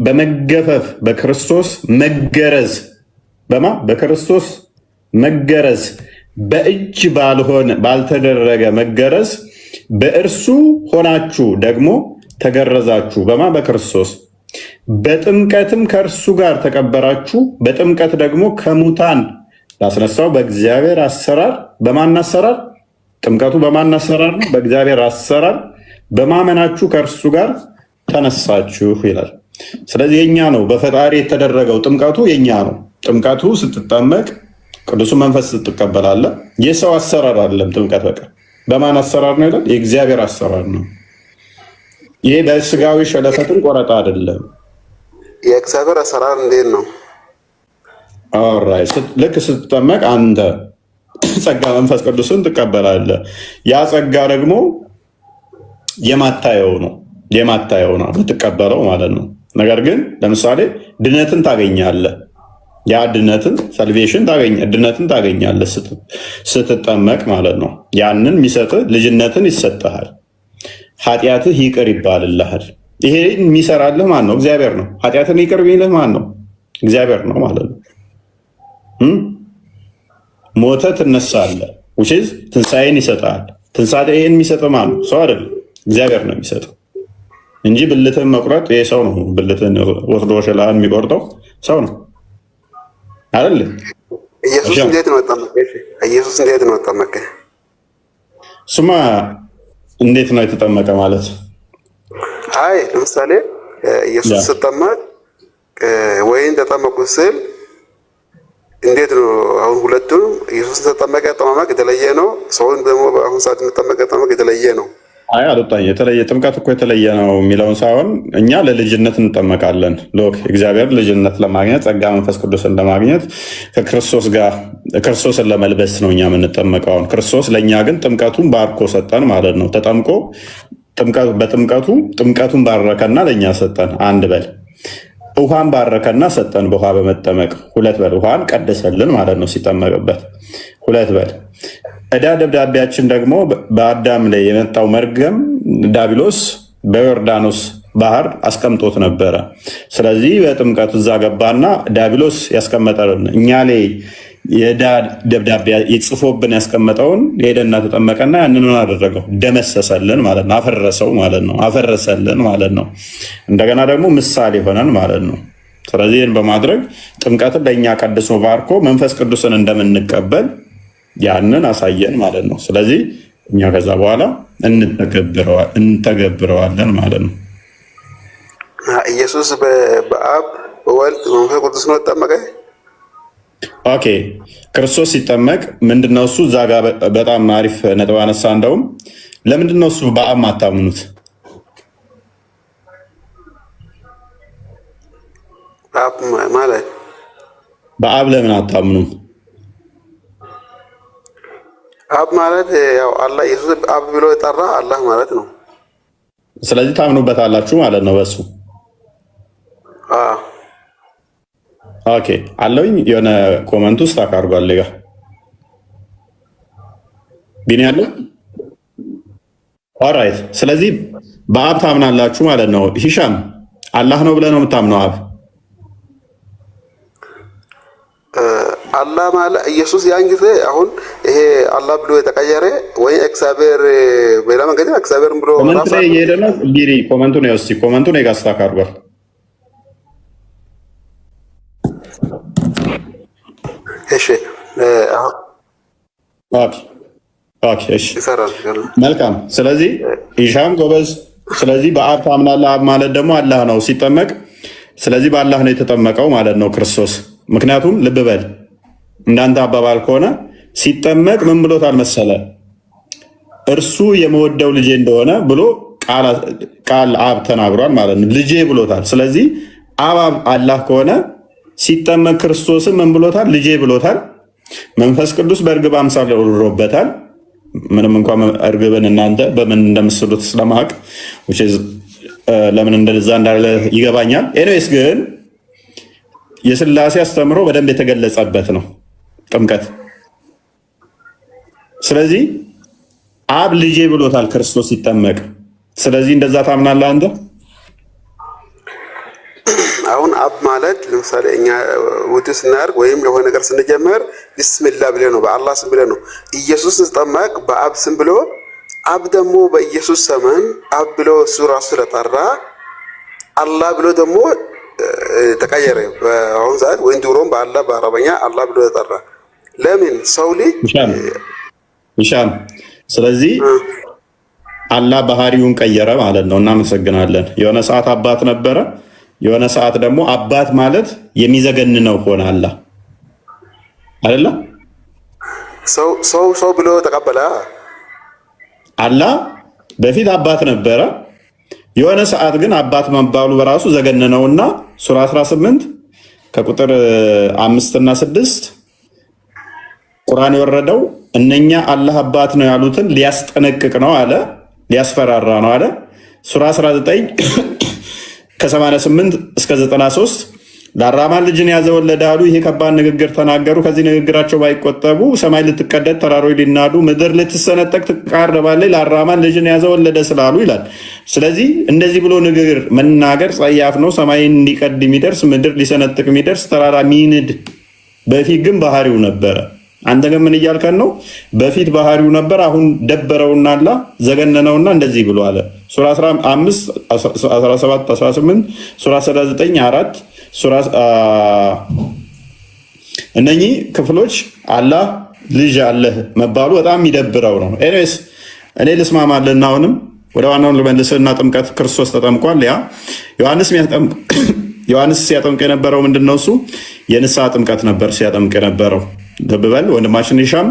በመገፈፍ በክርስቶስ መገረዝ በክርስቶስ መገረዝ በእጅ ባልተደረገ መገረዝ በእርሱ ሆናችሁ ደግሞ ተገረዛችሁ በክርስቶስ በጥምቀትም ከእርሱ ጋር ተቀበራችሁ። በጥምቀት ደግሞ ከሙታን ላስነሳው በእግዚአብሔር አሰራር በማን አሰራር? ጥምቀቱ በማን አሰራር ነው? በእግዚአብሔር አሰራር በማመናችሁ ከእርሱ ጋር ተነሳችሁ ይላል። ስለዚህ የኛ ነው፣ በፈጣሪ የተደረገው ጥምቀቱ የኛ ነው። ጥምቀቱ ስትጠመቅ ቅዱሱ መንፈስ ትቀበላለህ። የሰው አሰራር አይደለም ጥምቀት። በቃ በማን አሰራር ነው ይላል? የእግዚአብሔር አሰራር ነው። ይሄ በስጋዊ ሸለፈትን ቆረጣ አይደለም። የእግዚአብሔር አሰራር እንዴት ነው? ኦራይት ልክ ስትጠመቅ አንተ ጸጋ መንፈስ ቅዱስን ትቀበላለህ። ያ ጸጋ ደግሞ የማታየው ነው የምትቀበለው ማለት ነው። ነገር ግን ለምሳሌ ድነትን ታገኛለህ። ያ ድነትን ሳልቬሽን ድነትን ታገኛለህ ስትጠመቅ ማለት ነው። ያንን የሚሰጥህ ልጅነትን ይሰጥሃል። ኃጢአትህ ይቅር ይባልልሃል። ይሄ የሚሰራልህ ማን ነው? እግዚአብሔር ነው። ኃጢአትን ይቅር የሚልህ ማን ነው? እግዚአብሔር ነው ማለት ነው። ሞተ ትነሳለህ፣ ውሽዝ ትንሣኤን ይሰጣል። ትንሣኤን የሚሰጥህ ማን ነው? ሰው አይደለም፣ እግዚአብሔር ነው የሚሰጠው እንጂ ብልትህን መቁረጥ ይሄ ሰው ነው። ብልትህን ወስዶ ሸላን የሚቆርጠው ሰው ነው አይደለም። ኢየሱስ እንዴት ነው ተጠመቀ? እሱማ እንዴት ነው የተጠመቀ ማለት? አይ ለምሳሌ ኢየሱስ ሲጠመቅ ወይን ተጠመቁ ስል እንዴት ነው? አሁን ሁለቱም ኢየሱስ ተጠመቀ አጠማመቅ የተለየ ነው። ሰውን ደግሞ በአሁን ሰዓት የሚጠመቀ አጠማመቅ የተለየ ነው። አይ አልወጣኝ የተለየ ጥምቀት እኮ የተለየ ነው የሚለውን ሳይሆን እኛ ለልጅነት እንጠመቃለን። ሎክ እግዚአብሔር ልጅነት ለማግኘት ጸጋ መንፈስ ቅዱስን ለማግኘት ከክርስቶስ ጋር ክርስቶስን ለመልበስ ነው እኛ የምንጠመቀውን። ክርስቶስ ለእኛ ግን ጥምቀቱን ባርኮ ሰጠን ማለት ነው። ተጠምቆ በጥምቀቱ ጥምቀቱን ባረከና ለእኛ ሰጠን። አንድ በል ውሃን ባረከና ሰጠን በውሃ በመጠመቅ። ሁለት በል ውሃን ቀደሰልን ማለት ነው ሲጠመቅበት። ሁለት በል ዕዳ ደብዳቤያችን ደግሞ በአዳም ላይ የመጣው መርገም ዲያብሎስ በዮርዳኖስ ባህር አስቀምጦት ነበረ። ስለዚህ በጥምቀቱ እዛ ገባና ዲያብሎስ ያስቀመጠልን እኛ ላይ የዕዳ ደብዳቤ የጽፎብን ያስቀመጠውን ሄደና ተጠመቀና ያንን አደረገው፣ ደመሰሰልን ማለት ነው። አፈረሰው ማለት ነው። አፈረሰልን ማለት ነው። እንደገና ደግሞ ምሳሌ ሆነን ማለት ነው። ስለዚህ ይህን በማድረግ ጥምቀትን ለእኛ ቀድሶ ባርኮ መንፈስ ቅዱስን እንደምንቀበል ያንን አሳየን ማለት ነው። ስለዚህ እኛ ከዛ በኋላ እንተገብረዋለን ማለት ነው። ኢየሱስ በአብ በወልድ በመንፈስ ቅዱስ ነው ተጠመቀ። ኦኬ ክርስቶስ ሲጠመቅ ምንድነው እሱ እዛ ጋር በጣም አሪፍ ነጥብ አነሳ። እንደውም ለምንድነው እሱ በአብ ማታምኑት? አብ ማለት በአብ ለምን አታምኑም? አብ ማለት ያው አላህ ኢየሱስ አብ ብሎ የጠራ አላህ ማለት ነው። ስለዚህ ታምኑበታላችሁ ማለት ነው በሱ። ኦኬ አለውኝ የሆነ ኮመንት ውስጥ አካርጓል ጋ ቢኒ ያለ ኦራይት። ስለዚህ በአብ ታምናላችሁ ማለት ነው። ሂሻም አላህ ነው ብለህ ነው የምታምነው? አብ አላህ ማለት ኢየሱስ ያን ጊዜ አሁን ይሄ አላህ ብሎ የተቀየረ ወይ እግዚአብሔር በሌላ መንገድ እግዚአብሔር ብሎ ኮመንት ላይ እየሄደ ነው። ቢሪ ኮመንቱ ነው እስቲ ኮመንቱ ነው ጋስታ ካርጓል። እሺ ኦኬ እሺ መልካም። ስለዚህ ኢሻም ጎበዝ። ስለዚህ በአብ ታምናለህ። አብ ማለት ደግሞ አላህ ነው ሲጠመቅ። ስለዚህ በአላህ ነው የተጠመቀው ማለት ነው ክርስቶስ። ምክንያቱም ልብ በል እንዳንተ አባባል ከሆነ ሲጠመቅ ምን ብሎታል መሰለ? እርሱ የመወደው ልጄ እንደሆነ ብሎ ቃል አብ ተናግሯል ማለት ነው። ልጄ ብሎታል። ስለዚህ አብ አላህ ከሆነ ሲጠመቅ ክርስቶስን ምን ብሎታል? ልጄ ብሎታል። መንፈስ ቅዱስ በእርግብ አምሳል ወርዶበታል። ምንም እንኳን እርግብን እናንተ በምን እንደምስሉት ስለማቅ ለምን እንደዛ እንዳለ ይገባኛል። ኤኒዌይስ ግን የሥላሴ አስተምሮ በደንብ የተገለጸበት ነው ጥምቀት። ስለዚህ አብ ልጄ ብሎታል ክርስቶስ ሲጠመቅ። ስለዚህ እንደዛ ታምናለህ አንተ? አሁን አብ ማለት ለምሳሌ እኛ ውድ ስናደርግ ወይም ለሆነ ነገር ስንጀምር ቢስሚላ ብለህ ነው፣ በአላህ ስም ብለህ ነው። ኢየሱስ ሲጠመቅ በአብ ስም ብሎ፣ አብ ደግሞ በኢየሱስ ዘመን አብ ብሎ እሱ ራሱ ስለጠራ አላህ ብሎ ደግሞ ተቀየረ። በአሁን ሰዓት ወይም ድሮም በአላህ በአረበኛ አላህ ብሎ ተጠራ። ለምን ሰው ልጅ ይሻም። ስለዚህ አላህ ባህሪውን ቀየረ ማለት ነው። እናመሰግናለን። የሆነ ሰዓት አባት ነበረ፣ የሆነ ሰዓት ደግሞ አባት ማለት የሚዘገንነው ሆነ አላህ አይደለ? ሰው ብሎ ተቀበለ። አላህ በፊት አባት ነበረ። የሆነ ሰዓት ግን አባት መባሉ በራሱ ዘገነነውና ሱራ 18 ከቁጥር 5 እና 6 ቁርአን የወረደው እነኛ አላህ አባት ነው ያሉትን ሊያስጠነቅቅ ነው አለ፣ ሊያስፈራራ ነው አለ። ሱራ 19 ከ88 እስከ 93 ለአራማን ልጅን ያዘ ወለደ አሉ። ይሄ ከባድ ንግግር ተናገሩ። ከዚህ ንግግራቸው ባይቆጠቡ ሰማይ ልትቀደድ፣ ተራሮች ሊናዱ፣ ምድር ልትሰነጠቅ ትቃረባለች ለአራማን ልጅን ያዘ ወለደ ስላሉ ይላል። ስለዚህ እንደዚህ ብሎ ንግግር መናገር ጸያፍ ነው። ሰማይን ሊቀድ የሚደርስ ምድር ሊሰነጥቅ የሚደርስ ተራራ ሚንድ በፊት ግን ባህሪው ነበረ። አንተ ግን ምን እያልከን ነው? በፊት ባህሪው ነበር፣ አሁን ደበረውና አላህ ዘገነነውና እንደዚህ ብሎ አለ። ሱራ 15 17 18 ሱራ 39 4 እነኚህ ክፍሎች አላህ ልጅ አለህ መባሉ በጣም የሚደብረው ነው። ኤኒዌይስ እኔ ልስማማለና አሁንም ወደ ዋናውን ልመልስና ጥምቀት ክርስቶስ ተጠምቋል። ያ ዮሐንስ ሲያጠምቅ የነበረው ምንድነው? እሱ የንስሐ ጥምቀት ነበር ሲያጠምቅ የነበረው። ልብ በል ወንድማችን ሂሻም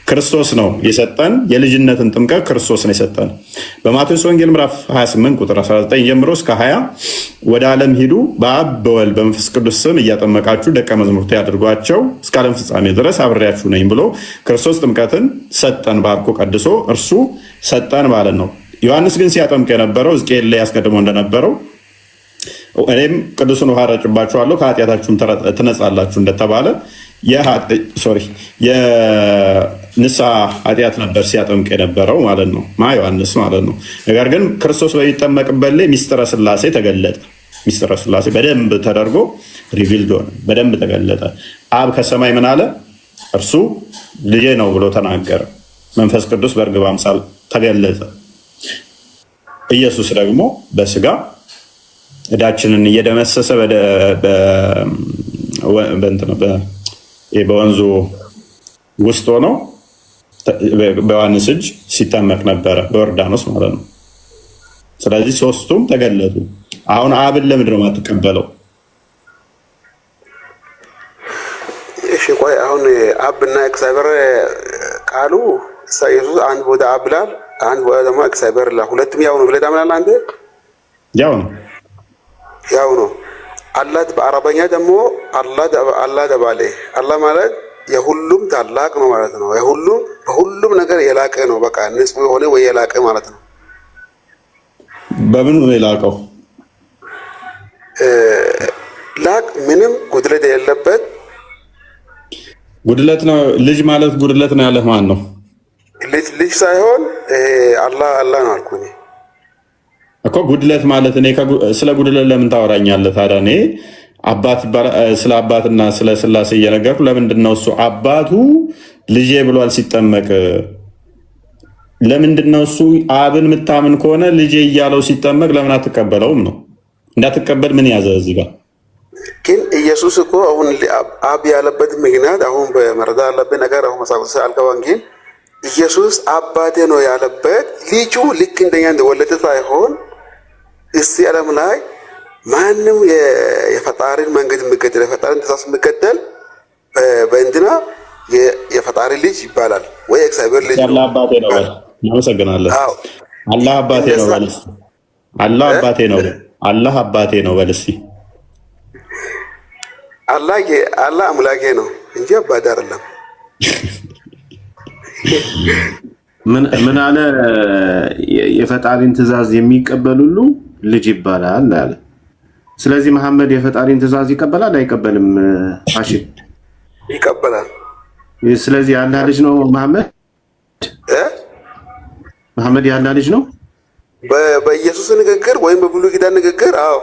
ክርስቶስ ነው የሰጠን። የልጅነትን ጥምቀት ክርስቶስ ነው የሰጠን። በማቴዎስ ወንጌል ምዕራፍ 28 ቁጥር 19 ጀምሮ እስከ 20 ወደ ዓለም ሂዱ፣ በአብ በወልድ በመንፈስ ቅዱስ ስም እያጠመቃችሁ ደቀ መዛሙርቴ አድርጓቸው፣ እስከ ዓለም ፍጻሜ ድረስ አብሬያችሁ ነኝ ብሎ ክርስቶስ ጥምቀትን ሰጠን፣ ባርኮ ቀድሶ እርሱ ሰጠን ማለት ነው። ዮሐንስ ግን ሲያጠምቅ የነበረው ሕዝቅኤል ላይ አስቀድሞ እንደነበረው እኔም ቅዱስን ውሃ እረጭባችኋለሁ ከኃጢአታችሁም ትነጻላችሁ እንደተባለ የንስሐ ኃጢአት ነበር ሲያጠምቅ የነበረው ማለት ነው፣ ዮሐንስ ማለት ነው። ነገር ግን ክርስቶስ በሚጠመቅበት ላይ ሚስጥረ ሥላሴ ተገለጠ። ሚስጥረ ሥላሴ በደንብ ተደርጎ ሪቪልድ ሆነ፣ በደንብ ተገለጠ። አብ ከሰማይ ምን አለ? እርሱ ልጄ ነው ብሎ ተናገረ። መንፈስ ቅዱስ በእርግብ አምሳል ተገለጸ። ኢየሱስ ደግሞ በስጋ ዕዳችንን እየደመሰሰ በወንዙ ውስጥ ሆኖ በዮሐንስ እጅ ሲጠመቅ ነበረ፣ በዮርዳኖስ ማለት ነው። ስለዚህ ሶስቱም ተገለጡ። አሁን አብን ለምንድን ነው የማትቀበለው? እሺ ቆይ አሁን አብና እግዚአብሔር ቃሉ ኢየሱስ አንድ ቦታ አብ ይላል፣ አንድ ቦታ ደግሞ እግዚአብሔር ይላል። ሁለቱም ያው ነው ብለህ ታምናለህ አንተ? ያው ነው። አላህ በአረበኛ ደግሞ አላህ ተባለ። አላህ ማለት የሁሉም ታላቅ ነው ማለት ነው። በሁሉም ነገር የላቀ ነው። በቃ ንጹህ የሆነ ወይ የላቀ ማለት ነው። በምን ነው የላቀው? ላቅ ምንም ጉድለት የሌለበት ጉድለት ነው። ልጅ ማለት ጉድለት ነው ያለህ ማን ነው? ልጅ ሳይሆን አላህ ነው አልኩኝ እኮ። ጉድለት ማለት እኔ ስለ ጉድለት ለምን ታወራኛለህ ታዲያ? እኔ ስለ አባትና ስለ ሥላሴ እየነገርኩ ለምንድን ነው እሱ አባቱ ልጄ ብሏል ሲጠመቅ? ለምንድን ነው እሱ አብን የምታምን ከሆነ ልጄ እያለው ሲጠመቅ ለምን አትቀበለውም ነው? እንዳትቀበል ምን ያዘ እዚህ ጋር? ግን ኢየሱስ እኮ አሁን አብ ያለበት ምክንያት አሁን በመረዳት ያለበት ነገር አሁን መሳቁስ አልገባም። ግን ኢየሱስ አባቴ ነው ያለበት ልጁ ልክ እንደኛ እንደወለደ ሳይሆን እዚህ ዓለም ላይ ማንም የፈጣሪን መንገድ የሚከተል የፈጣሪን ትእዛዝ የሚከተል በእንትና የፈጣሪ ልጅ ይባላል ወይ እግዚአብሔር ልጅ ነው። አባቴ ነው። አመሰግናለሁ። አላህ አባቴ ነው በል እስኪ። አላህ አባቴ ነው። አላህ አባቴ ነው በል እስኪ። አላህ አምላኬ ነው እንጂ አባቴ አይደለም። ምን አለ? የፈጣሪን ትእዛዝ የሚቀበል ሁሉ ልጅ ይባላል አለ። ስለዚህ መሐመድ የፈጣሪን ትእዛዝ ይቀበላል አይቀበልም? ሐሺም ይቀበላል። ስለዚህ የአላህ ልጅ ነው መሐመድ። መሐመድ የአላህ ልጅ ነው በኢየሱስ ንግግር ወይም በብሉይ ኪዳን ንግግር። አዎ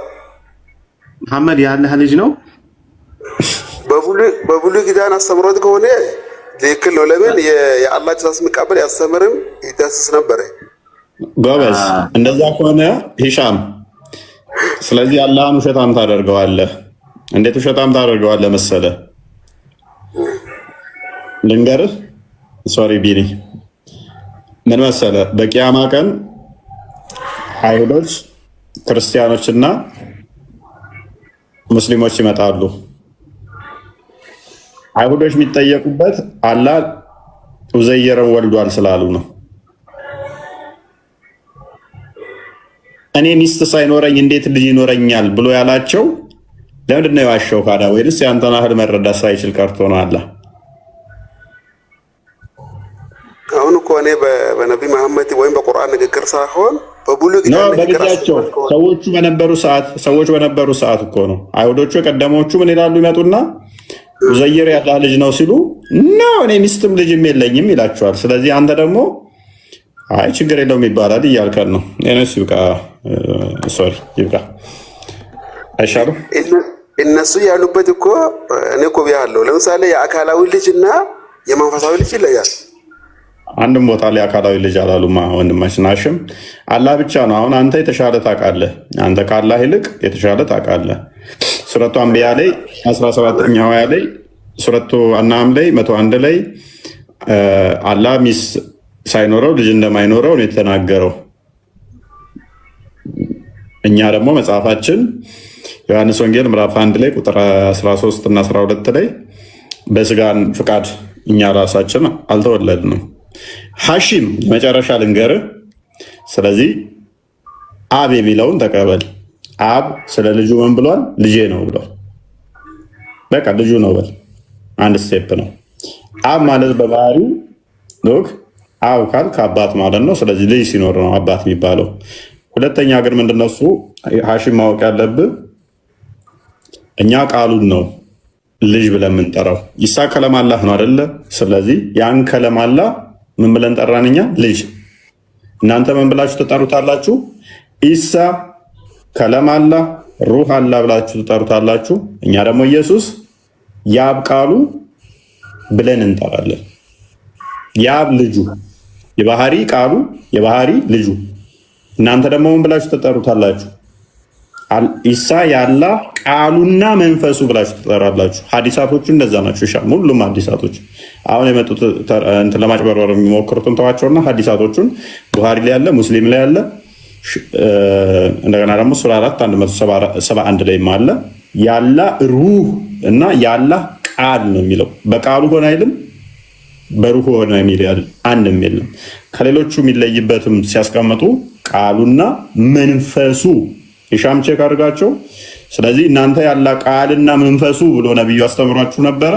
መሐመድ የአላህ ልጅ ነው። በብሉይ ኪዳን አስተምሮት ከሆነ ትክክል ነው። ለምን የአላህ ትእዛዝ የሚቀበል ያስተምርም ይዳስስ ነበረ። ጎበዝ። እንደዛ ከሆነ ሂሻም፣ ስለዚህ አላህን ውሸታም ታደርገዋለህ። እንዴት ውሸታም ታደርገዋለህ መሰለህ? ልንገርህ። ሶሪ ቢኒ፣ ምን መሰለህ? በቂያማ ቀን አይሁዶች፣ ክርስቲያኖችና ሙስሊሞች ይመጣሉ። አይሁዶች የሚጠየቁበት አላህ ኡዘይርን ወልዷል ስላሉ ነው። እኔ ሚስት ሳይኖረኝ እንዴት ልጅ ይኖረኛል ብሎ ያላቸው ለምንድን ነው የዋሸው ካዳ? ወይስ ያንተን ያህል መረዳት ሳይችል ቀርቶ ነው? አላህ አሁን እኮ እኔ በነቢ መሐመድ ወይም በቁርአን ንግግር ሳይሆን በብሉይ ኪዳን ንግግር ሰዎች በነበሩ ሰዓት እኮ ነው። አይሁዶቹ የቀደሞቹ ምን ይላሉ? ይመጡና ኡዘይር ያላህ ልጅ ነው ሲሉ እኔ ሚስትም ልጅም የለኝም ይላቸዋል። ስለዚህ አንተ ደግሞ አይ ችግር የለውም ይባላል እያልከን ነው። እነሱ ይብቃ፣ ሶሪ ይብቃ። አይሻሉም? እነሱ ያሉበት እኮ እኔ እኮ ብያለሁ። ለምሳሌ የአካላዊ ልጅ እና የመንፈሳዊ ልጅ ይለያል። አንድም ቦታ ላይ አካላዊ ልጅ አላሉማ ወንድማችን ሐሺም። አላህ ብቻ ነው። አሁን አንተ የተሻለ ታውቃለህ። አንተ ከአላህ ይልቅ የተሻለ ታውቃለህ። ሱረቱ አንቢያ ላይ 17ኛው አያ ላይ፣ ሱረቱ አናም ላይ 101 ላይ አላህ ሚስት ሳይኖረው ልጅ እንደማይኖረው ነው የተናገረው። እኛ ደግሞ መጽሐፋችን ዮሐንስ ወንጌል ምዕራፍ 1 ላይ ቁጥር 13 እና 12 ላይ በስጋን ፍቃድ እኛ ራሳችን አልተወለድንም። ሐሺም መጨረሻ ልንገርህ። ስለዚህ አብ የሚለውን ተቀበል። አብ ስለ ልጁ ምን ብሏል? ልጄ ነው ብሏል። በቃ ልጁ ነው በል። አንድ ስቴፕ ነው። አብ ማለት በባህሪው ሎክ አብ ካል ከአባት ማለት ነው። ስለዚህ ልጅ ሲኖር ነው አባት የሚባለው። ሁለተኛ ግን ምንድነው እሱ ሐሺም ማወቅ ያለብህ እኛ ቃሉን ነው ልጅ ብለን የምንጠራው። ኢሳ ከለማላህ ነው አይደለ? ስለዚህ ያን ከለማላህ ምን ብለን ጠራን እኛ? ልጅ። እናንተ ምን ብላችሁ ትጠሩታላችሁ? ኢሳ ከለማላህ ሩህ አላ ብላችሁ ትጠሩታላችሁ። እኛ ደግሞ ኢየሱስ የአብ ቃሉ ብለን እንጠራለን። የአብ ልጁ የባህሪ ቃሉ የባህሪ ልጁ። እናንተ ደግሞ ምን ብላችሁ ትጠሩታላችሁ? ኢሳ ያላ ቃሉና መንፈሱ ብላችሁ ትጠራላችሁ። ሐዲሳቶቹ እንደዛ ናቸው። ሁሉም ሐዲሳቶች አሁን የመጡት እንትን ለማጭበርበር የሚሞክሩትን ተዋቸውና ሐዲሳቶቹን ቡሃሪ ላይ ያለ፣ ሙስሊም ላይ ያለ፣ እንደገና ደግሞ ሱራ 4 171 ላይ አለ። ያላ ሩህ እና ያላ ቃል ነው የሚለው። በቃሉ ሆነ አይልም፣ በሩህ ሆነ የሚል አንድም የለም። ከሌሎቹ የሚለይበትም ሲያስቀምጡ ቃሉና መንፈሱ የሻም ቼክ አድርጋቸው። ስለዚህ እናንተ ያላ ቃልና መንፈሱ ብሎ ነብዩ አስተምሯችሁ ነበረ።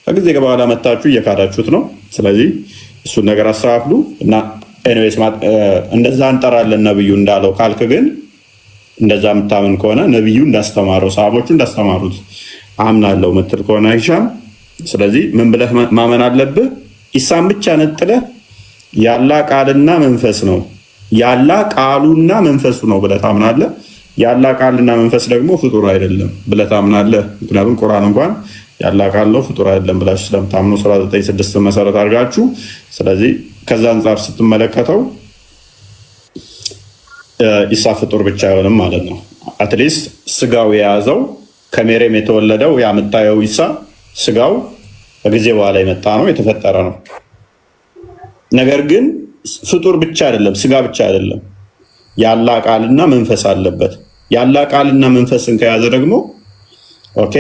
ከጊዜ በኋላ መታችሁ እየካዳችሁት ነው። ስለዚህ እሱን ነገር አስተካክሉ እና ኤኒዌይስ እንደዛ እንጠራለን ነብዩ እንዳለው ካልክ ግን እንደዛ የምታምን ከሆነ ነብዩ እንዳስተማረው ሰሃቦቹ እንዳስተማሩት አምናለሁ ምትል ከሆነ ሂሻም፣ ስለዚህ ምን ብለህ ማመን አለብህ? ኢሳም ብቻ ነጥለህ ያላ ቃልና መንፈስ ነው ያላ ቃሉና መንፈሱ ነው ብለህ ታምናለህ። ያላ ቃልና መንፈስ ደግሞ ፍጡር አይደለም ብለህ ታምናለህ። ምክንያቱም ቁርአን እንኳን ያላ ቃል ነው ፍጡር አይደለም ብላችሁ ስለምታምኑ ሱራ 9:6 መሰረት አድርጋችሁ፣ ስለዚህ ከዛ አንጻር ስትመለከተው ኢሳ ፍጡር ብቻ አይሆንም ማለት ነው። አትሊስት ስጋው የያዘው ከሜሬም የተወለደው ያመጣየው ኢሳ ስጋው ከጊዜ በኋላ የመጣ ነው የተፈጠረ ነው። ነገር ግን ፍጡር ብቻ አይደለም፣ ስጋ ብቻ አይደለም፣ ያላ ቃልና መንፈስ አለበት። ያላ ቃልና መንፈስን ከያዘ ደግሞ ኦኬ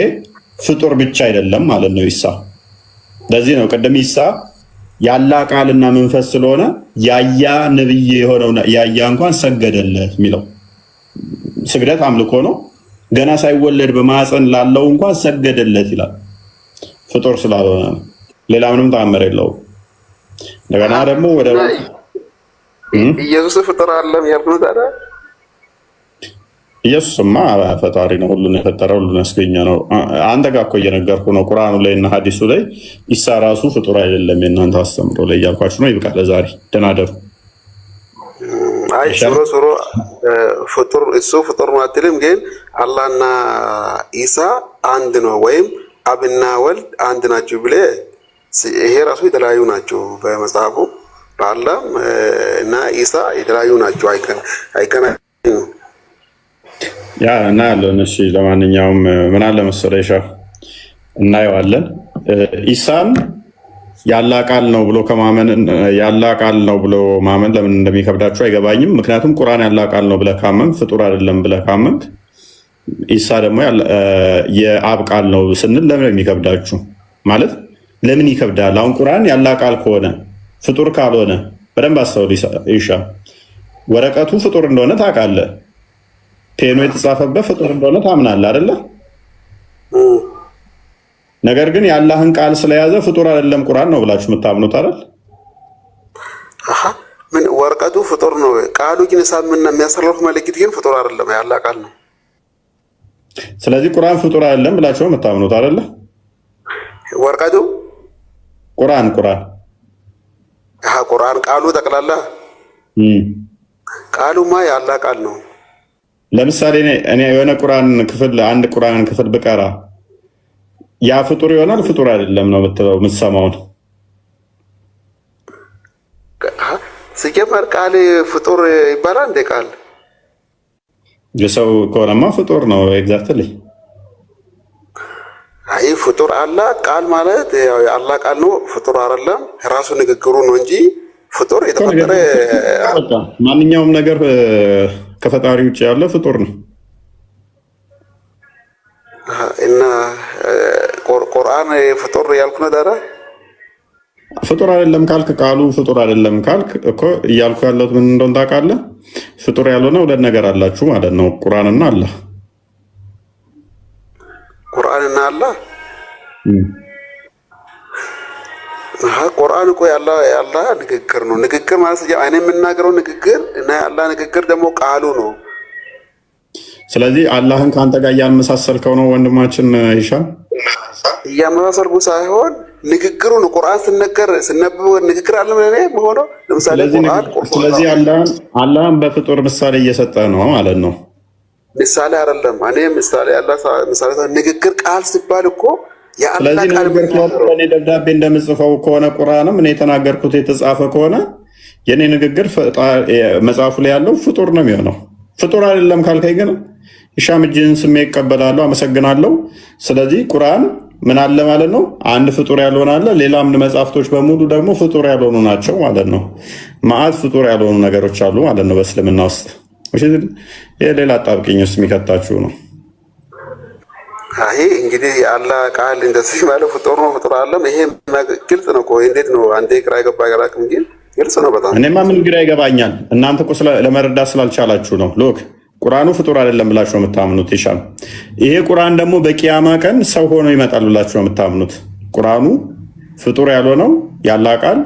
ፍጡር ብቻ አይደለም ማለት ነው ኢሳ። ለዚህ ነው ቅድም ኢሳ ያላ ቃልና መንፈስ ስለሆነ ያያ ነብይ የሆነው ያያ እንኳን ሰገደለት የሚለው። ስግደት አምልኮ ነው። ገና ሳይወለድ በማህፀን ላለው እንኳን ሰገደለት ይላል። ፍጡር ስላልሆነ ሌላ ምንም ተአምር የለውም። እንደገና ደግሞ ወደ ኢየሱስ ፍጡር አለም ያልኩት ታዲያ ኢየሱስማ ፈጣሪ ነው። ሁሉን የፈጠረ ሁሉን ያስገኘ ነው። አንተ ጋር እኮ እየነገርኩ ነው። ቁርአኑ ላይ እና ሐዲሱ ላይ ኢሳ ራሱ ፍጡር አይደለም የእናንተ አስተምሮ ላይ እያልኳችሁ ነው። ይብቃ። ለዛሬ ደህና ደሩ። አይ ሱሮ ፍጡር እሱ ፍጡር ነው አትልም። ግን አላህና ኢሳ አንድ ነው ወይም አብና ወልድ አንድ ናቸው ብለ ይሄ ራሱ የተለያዩ ናቸው በመጽሐፉ በአላህ እና ኢሳ የተለያዩ ናቸው። አይገናኙም። ያ እናያለን። እሺ ለማንኛውም ምን አለ መሰለህ ሻ እናየዋለን። ኢሳን ያላ ቃል ነው ብሎ ከማመን ያላ ቃል ነው ብሎ ማመን ለምን እንደሚከብዳችሁ አይገባኝም። ምክንያቱም ቁርአን ያላ ቃል ነው ብለህ ካመንክ ፍጡር አይደለም ብለህ ካመንክ ኢሳ ደግሞ የአብ ቃል ነው ስንል ለምን የሚከብዳችሁ? ማለት ለምን ይከብዳል? አሁን ቁርአን ያላ ቃል ከሆነ ፍጡር ካልሆነ በደንብ አስተውል ኢሻ። ወረቀቱ ፍጡር እንደሆነ ታውቃለህ። ፔኑ የተጻፈበት ፍጡር እንደሆነ ታምናለህ አይደለ? ነገር ግን የአላህን ቃል ስለያዘ ፍጡር አይደለም ቁርአን ነው ብላችሁ የምታምኑት አይደል? ምን ወረቀቱ ፍጡር ነው፣ ቃሉ ግን ሳምና የሚያስተላልፍ መልእክት ግን ፍጡር አይደለም፣ የአላህ ቃል ነው። ስለዚህ ቁርአን ፍጡር አይደለም ብላችሁ የምታምኑት አይደለ? ወረቀቱ ቁርአን ቁርአን ቃሉ ጠቅላላ ቃሉማ የአላህ ቃል ነው። ለምሳሌ እኔ የሆነ ቁርአን ክፍል አንድ ቁርአን ክፍል ብቀራ ያ ፍጡር ይሆናል ፍጡር አይደለም ነው የምትሰማው? ሲጀመር ቃል ፍጡር ይባላል እንደ ቃል የሰው ከሆነማ ፍጡር ነው። ኤግዛክትሊ አይ ፍጡር አላህ ቃል ማለት ያው የአላህ ቃል ነው። ፍጡር አይደለም ራሱ ንግግሩ ነው እንጂ ፍጡር የተፈጠረ ማንኛውም ነገር ከፈጣሪ ውጭ ያለ ፍጡር ነው። እና ቁርአን ፍጡር ያልኩ ነው ዳራ ፍጡር አይደለም ካልክ ቃሉ ፍጡር አይደለም ካልክ እኮ እያልኩ ያለሁት ምን እንደሆነ ታውቃለህ? ፍጡር ያልሆነ ሁለት ነገር አላችሁ ማለት ነው፣ ቁርአንና አላህ። ቁርአንና አላህ ቁርአን እኮ ያላ ንግግር ነው። ንግግር ማለት እኔ የምናገረው ንግግር እና ያላ ንግግር ደግሞ ቃሉ ነው። ስለዚህ አላህን ከአንተ ጋር እያመሳሰልከው ነው ወንድማችን ሂሻም። እያመሳሰልኩ ሳይሆን ንግግሩ ነው። ቁርአን ስነበብ ንግግር አለ መሆነው። ለምሳሌ ስለዚህ አላህን በፍጡር ምሳሌ እየሰጠ ነው ማለት ነው። ምሳሌ አይደለም። እኔ ምሳሌ ንግግር ቃል ሲባል እኮ ስለዚህ እኔ ደብዳቤ እንደምጽፈው ከሆነ ቁርአንም እኔ የተናገርኩት የተጻፈ ከሆነ የእኔ ንግግር መጽሐፉ ላይ ያለው ፍጡር ነው የሚሆነው። ፍጡር አይደለም ካልከኝ ግን ሂሻም እጅህን ስሜ ይቀበላለሁ፣ አመሰግናለሁ። ስለዚህ ቁርአን ምን አለ ማለት ነው? አንድ ፍጡር ያልሆነ አለ። ሌላም መጽሐፍቶች በሙሉ ደግሞ ፍጡር ያልሆኑ ናቸው ማለት ነው። መዓት ፍጡር ያልሆኑ ነገሮች አሉ ማለት ነው በእስልምና ውስጥ። የሌላ አጣብቂኝ ውስጥ የሚከታችሁ ነው። ይሄ እንግዲህ የአላህ ቃል እንደዚህ ማለት ፍጡር ነው ፍጡር አለም። ይሄ ግልጽ ነው። እንዴት ነው አንዴ ግራ ገባ ገራቅም ግን ግልጽ ነው በጣም። እኔማ ምን ግራ ይገባኛል? እናንተ እኮ ለመረዳት ስላልቻላችሁ ነው። ሎክ ቁርአኑ ፍጡር አይደለም ብላችሁ ነው የምታምኑት። ይሻል ይሄ ቁርአን ደግሞ በቂያማ ቀን ሰው ሆኖ ይመጣል ብላችሁ ነው የምታምኑት። ቁርአኑ ፍጡር ያልሆነው የአላህ ቃል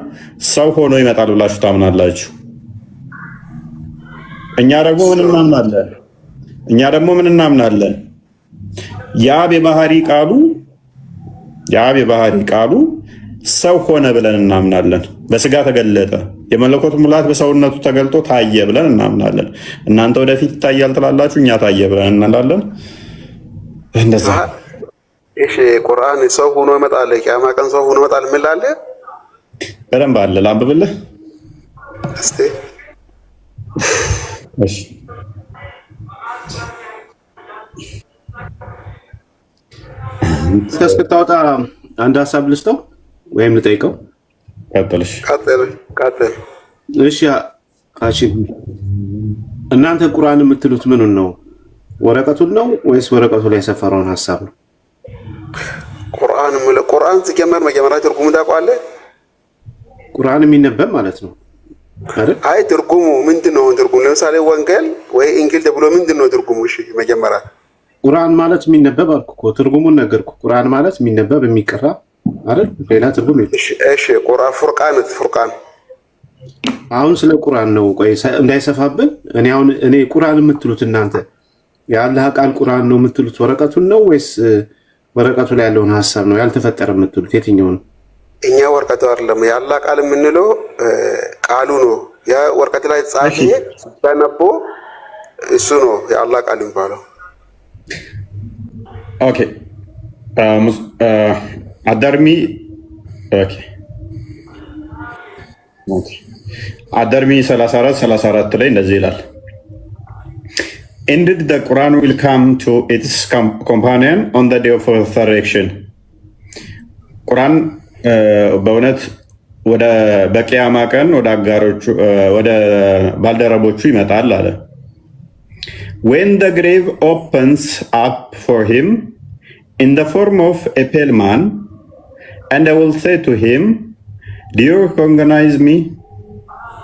ሰው ሆኖ ይመጣል ብላችሁ ታምናላችሁ። እኛ ደግሞ ምን እናምናለን? የአብ የባህሪ ቃሉ ሰው ሆነ ብለን እናምናለን። በስጋ ተገለጠ፣ የመለኮት ሙላት በሰውነቱ ተገልጦ ታየ ብለን እናምናለን። እናንተ ወደፊት ይታያል ትላላችሁ፣ እኛ ታየ ብለን እናላለን። እንደዛ እሺ። ቁርአን ሰው ሆኖ ይመጣል፣ ቂያማ ቀን ሰው ሆኖ ይመጣል ምን ላለ በደንብ አለ። ላንብብልህ እስቲ። እሺ እስከስክታወጣ አንድ ሀሳብ ልስጠው ወይም ልጠይቀው። ቀጥል። እሺ ሀሺም፣ እናንተ ቁርአን የምትሉት ምኑን ነው? ወረቀቱን ነው ወይስ ወረቀቱ ላይ የሰፈረውን ሀሳብ ነው? ቁርአን ሲጀመር መጀመሪያ ትርጉሙ ታውቀዋለህ? ቁርአን የሚነበብ ማለት ነው አይደል? አይ ትርጉሙ ምንድን ነው? ትርጉሙ ለምሳሌ ወንጌል ወይ እንግል ተብሎ ምንድን ነው ትርጉሙ? እሺ መጀመሪያ ቁርአን ማለት የሚነበብ አልኩ እኮ፣ ትርጉሙን ነገርኩ። ቁርአን ማለት የሚነበብ የሚቀራ አይደል? ሌላ ትርጉም የለም። እሺ ፉርቃን አሁን ስለ ቁርአን ነው። ቆይ እንዳይሰፋብን። እኔ ቁርአን የምትሉት እናንተ የአላህ ቃል ቁርአን ነው የምትሉት ወረቀቱን ነው ወይስ ወረቀቱ ላይ ያለውን ሀሳብ ነው ያልተፈጠረ የምትሉት? የትኛው ነው? እኛ ወረቀቱ አይደለም የአላህ ቃል የምንለው ቃሉ ነው። ያ ወረቀት ላይ ጻፊ ባነቦ እሱ ነው የአላህ ቃል የሚባለው። ኦኬ አዳርሚ አዳርሚ 34 ላይ እንደዚህ ይላል። Indeed the Quran will come to its companion on the day of resurrection. ቁርአን በእውነት ወደ በቂያማ ቀን ወደ አጋሮቹ ወደ ባልደረቦቹ ይመጣል አለ። When the grave opens up for him in the form of a pale man, and I will say to him, do you recognize me?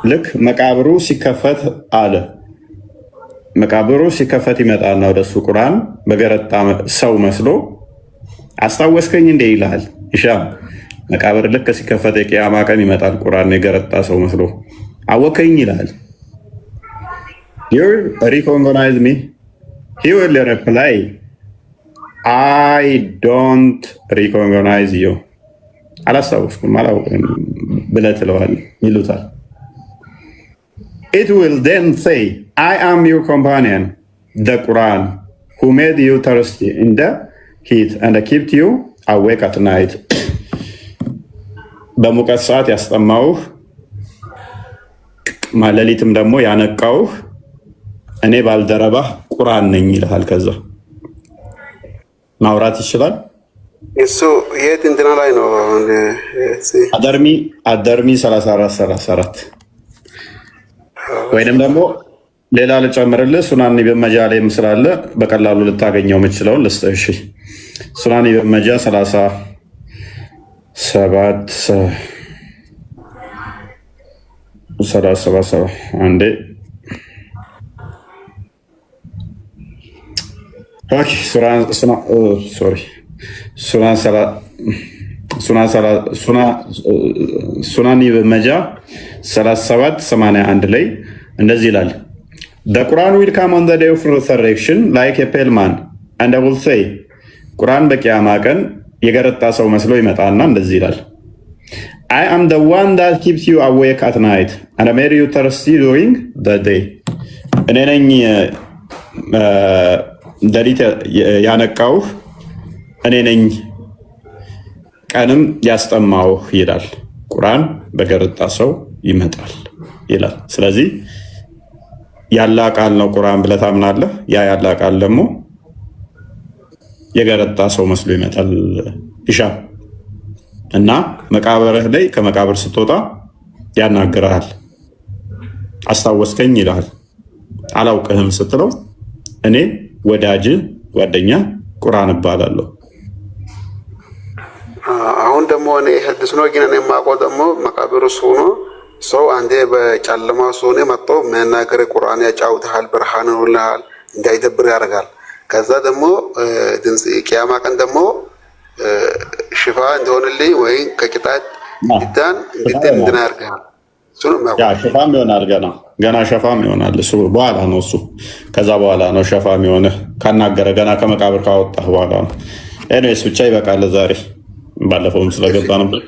ልክ መቃብሩ ሲከፈት አለ። መቃብሩ ሲከፈት ይመጣና ወደሱ ቁርአን በገረጣ ሰው መስሎ አስታወስከኝ እንዴ ይላል። ኢሻም መቃብር ልክ ሲከፈት የቂያማ ቀን ይመጣል ቁርአን የገረጣ ሰው መስሎ አወከኝ ይላል። You recognize me? He will reply, I don't recognize you. አላስታወስኩም አላውቅም ብለህ ትለዋለህ ይሉታል። It will then say, I am your companion, the Quran, who made you thirsty in the heat and kept you awake at night. በሙቀት ሰዓት ያስጠማውህ ሌሊትም ደግሞ ያነቃውህ እኔ ባልደረባህ ቁርአን ነኝ ይልሃል። ከዛ ማውራት ይችላል። እሱ የት እንትና ላይ ነው? አደርሚ 34 ወይንም ደግሞ ሌላ ልጨምርልህ። ሱናኒ በመጃ ላይም ስላለ በቀላሉ ልታገኘው የምችለውን ልስጥህ። እሺ ሱናኒ በመጃ 37 37 አንዴ ኦኬ ሱናኒ መጃ 3781 ላይ እንደዚህ ይላል The Quran will come on the day of resurrection like a pale man and I will say ቁርአን በቂያማ ቀን የገረጣ ሰው መስሎ ይመጣና እንደዚህ ይላል I am the one that keeps you awake at night and I made you thirsty during the day እኔ ነኝ ሌሊት ያነቃውህ እኔ ነኝ ቀንም ያስጠማውህ ይላል ቁርአን በገረጣ ሰው ይመጣል ይላል ስለዚህ ያላ ቃል ነው ቁርአን ብለህ ታምናለህ ያ ያላ ቃል ደግሞ የገረጣ ሰው መስሎ ይመጣል ኢሻም እና መቃብርህ ላይ ከመቃብር ስትወጣ ያናግራል አስታወስከኝ ይላል አላውቅህም ስትለው እኔ ወዳጅ ጓደኛ ቁርአን እባላለሁ አሁን ደግሞ እኔ ሐዲስ ነው ግን እኔ የማውቀው ደግሞ መቃብር ሆኖ ሰው አንዴ በጨለማ ሆኖ መጥቶ መናገር ቁርአን ያጫውታል ብርሃን ሆነሃል እንዳይደብር ያደርጋል ከዛ ደግሞ ቂያማ ቀን ደግሞ ሽፋ እንደሆነልኝ ወይ ከቂጣት ይዳን እንድና ያርጋል ያ ሸፋም ይሆናል ገና ሸፋም ይሆናል እሱ በኋላ ነው እሱ ከዛ በኋላ ነው ሸፋም ይሆነ ካናገረ ገና ከመቃብር ካወጣህ በኋላ ነው ኤኒዌይስ ብቻ ይበቃል ዛሬ ባለፈውም ስለገባ ነበር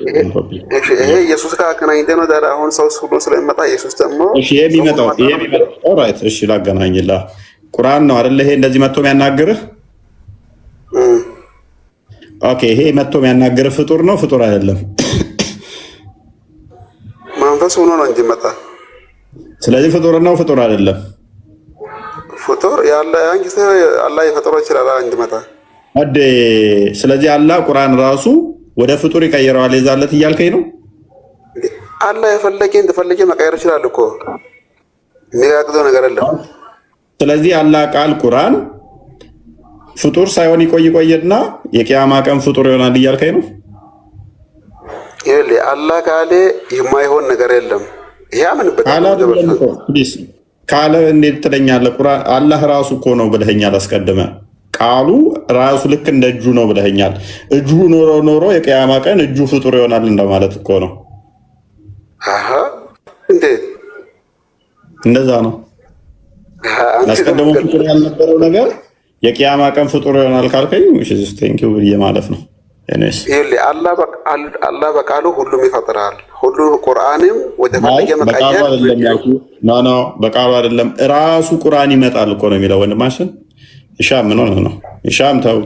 ይሄ ኢየሱስ ጋር አገናኝተህ ነው ዳራ አሁን ሰው ሁሉ ስለሚመጣ ኢየሱስ ደግሞ እሺ ይሄ ቢመጣው ኦልራይት እሺ ላገናኝላ ቁርአን ነው አይደል ይሄ እንደዚህ መጥቶ የሚያናግርህ ኦኬ ይሄ መጥቶ የሚያናግርህ ፍጡር ነው ፍጡር አይደለም መንፈስ ሆኖ ነው እንጂ መጣ ስለዚህ ፍጡር ነው ፍጡር አይደለም ፍጡር ያለ አንቺ አላህ የፈጠረው ይችላል እንጂ መጣ አዴ ስለዚህ አላህ ቁርአን ራሱ ወደ ፍጡር ይቀየረዋል ይዛለት እያልከኝ ነው አላህ የፈለገኝ እንደፈለገ መቀየር ይችላል እኮ የሚያግዘው ነገር የለም ስለዚህ አላህ ቃል ቁርአን ፍጡር ሳይሆን ይቆይና የቂያማ ቀን ፍጡር ይሆናል እያልከኝ ነው ይሄ አላህ ካለ የማይሆን ነገር የለም ያምንበት ካለ እንዴት ትለኛለህ ቁርአን አላህ ራሱ እኮ ነው ብለኸኛል አስቀድመ ቃሉ ራሱ ልክ እንደ እጁ ነው ብለኸኛል እጁ ኖሮ የቂያማ ቀን እጁ ፍጡር ይሆናል እንደማለት እኮ ነው እንዴት እንደዛ ነው አስቀድሞ ፍጡር ያልነበረው ነገር የቂያማ ቀን ፍጡር ይሆናል ካልከኝ እሺ ቴንኪው ብዬ ማለት ነው ይሄ አላህ በቃሉ ሁሉም ይፈጥራል ሁሉ ቁርአንም ወደ ፈለገ መቀየር ኖ በቃሉ አይደለም ራሱ ቁርአን ይመጣል እኮ ነው የሚለው ወንድማችን ኢሻም ምን ሆነ ነው ኢሻም ተው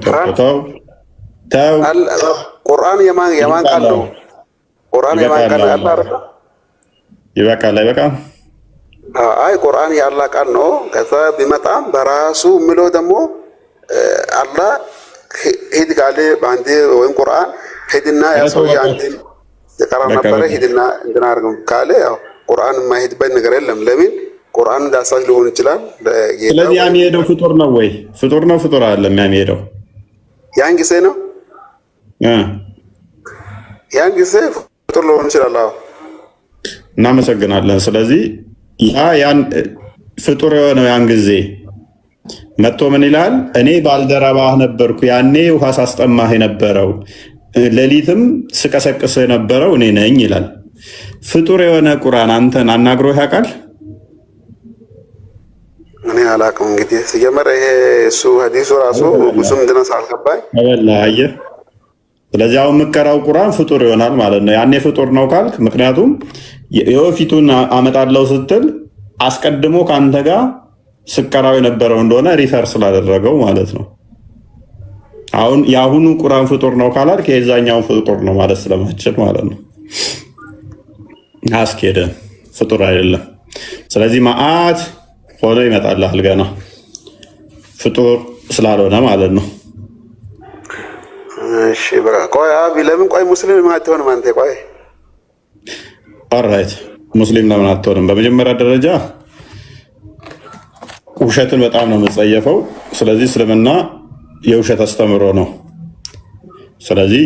ቁርአን የማን ቃል ነው ቁርአን የማን ቃል አላህ ይበቃል አይበቃም አይ ቁርአን የአላህ ቃል ነው ከዛ ቢመጣም በራሱ ምለው ደግሞ አላህ ሄድ ጋለ ባንዴ ወይም ቁርአን ሄድና ያሰው ያንተ ተቀራ ነበር ሄድና እንድናርገው ካለ ያው ቁርአን የማይሄድበት ነገር የለም ለምን ቁርአን ዳሳሽ ሊሆን ይችላል ስለዚህ የሚሄደው ፍጡር ነው ወይ ፍጡር ነው ፍጡር አይደለም የሚሄደው ያን ጊዜ ነው ያን ጊዜ ፍጡር ሊሆን ይችላል እናመሰግናለን ስለዚህ ያን ፍጡር የሆነው ያን ጊዜ መጥቶ ምን ይላል እኔ ባልደረባህ ነበርኩ ያኔ ውሃ ሳስጠማህ የነበረው ሌሊትም ስቀሰቅስ የነበረው እኔ ነኝ ይላል ፍጡር የሆነ ቁርአን አንተን አናግሮ ያውቃል እኔ አላውቅም እንግዲህ ሲጀመር ይሄ እሱ ሐዲሱ ራሱ ብዙም ድረስ አልገባኝ ወላሂ ስለዚህ አሁን የምትቀራው ቁርአን ፍጡር ይሆናል ማለት ነው ያኔ ፍጡር ነው ካልክ ምክንያቱም የወፊቱን አመጣለው ስትል አስቀድሞ ካንተ ጋር ስቀራው የነበረው እንደሆነ ሪፈር ስላደረገው ማለት ነው አሁን የአሁኑ ቁርአን ፍጡር ነው ካላልክ የዛኛው ፍጡር ነው ማለት ስለማችል ማለት ነው አስኬደ ፍጡር አይደለም ስለዚህ ማአት ሆኖ ይመጣልሃል ገና ፍጡር ስላልሆነ ማለት ነው እሺ በቃ ቆይ ለምን ቆይ ሙስሊም ማትሆን ማንተ ቆይ ኦልራይት ሙስሊም ለምን አትሆንም በመጀመሪያ ደረጃ ውሸትን በጣም ነው የምጸየፈው ስለዚህ እስልምና የውሸት አስተምሮ ነው ስለዚህ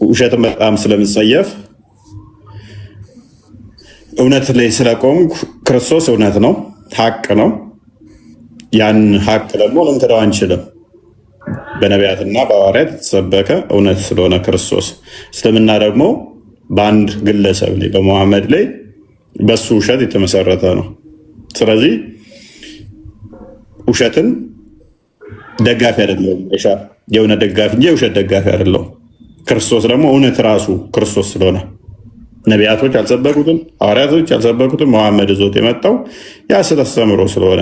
ውሸትን በጣም ስለምጸየፍ እውነት ላይ ስለቆምኩ ክርስቶስ እውነት ነው፣ ሀቅ ነው። ያን ሀቅ ደግሞ ልንክደው አንችልም። በነቢያትና በሐዋርያት የተሰበከ እውነት ስለሆነ ክርስቶስ። እስልምና ደግሞ በአንድ ግለሰብ ላይ በመሐመድ ላይ በሱ ውሸት የተመሰረተ ነው። ስለዚህ ውሸትን ደጋፊ አይደለውም። የእውነት ደጋፊ እንጂ የውሸት ደጋፊ አይደለውም። ክርስቶስ ደግሞ እውነት ራሱ ክርስቶስ ስለሆነ ነቢያቶች አልሰበኩትም፣ ሐዋርያቶች አልሰበኩትም። መሐመድ ዞት የመጣው ያ ስላስተምሮ ስለሆነ።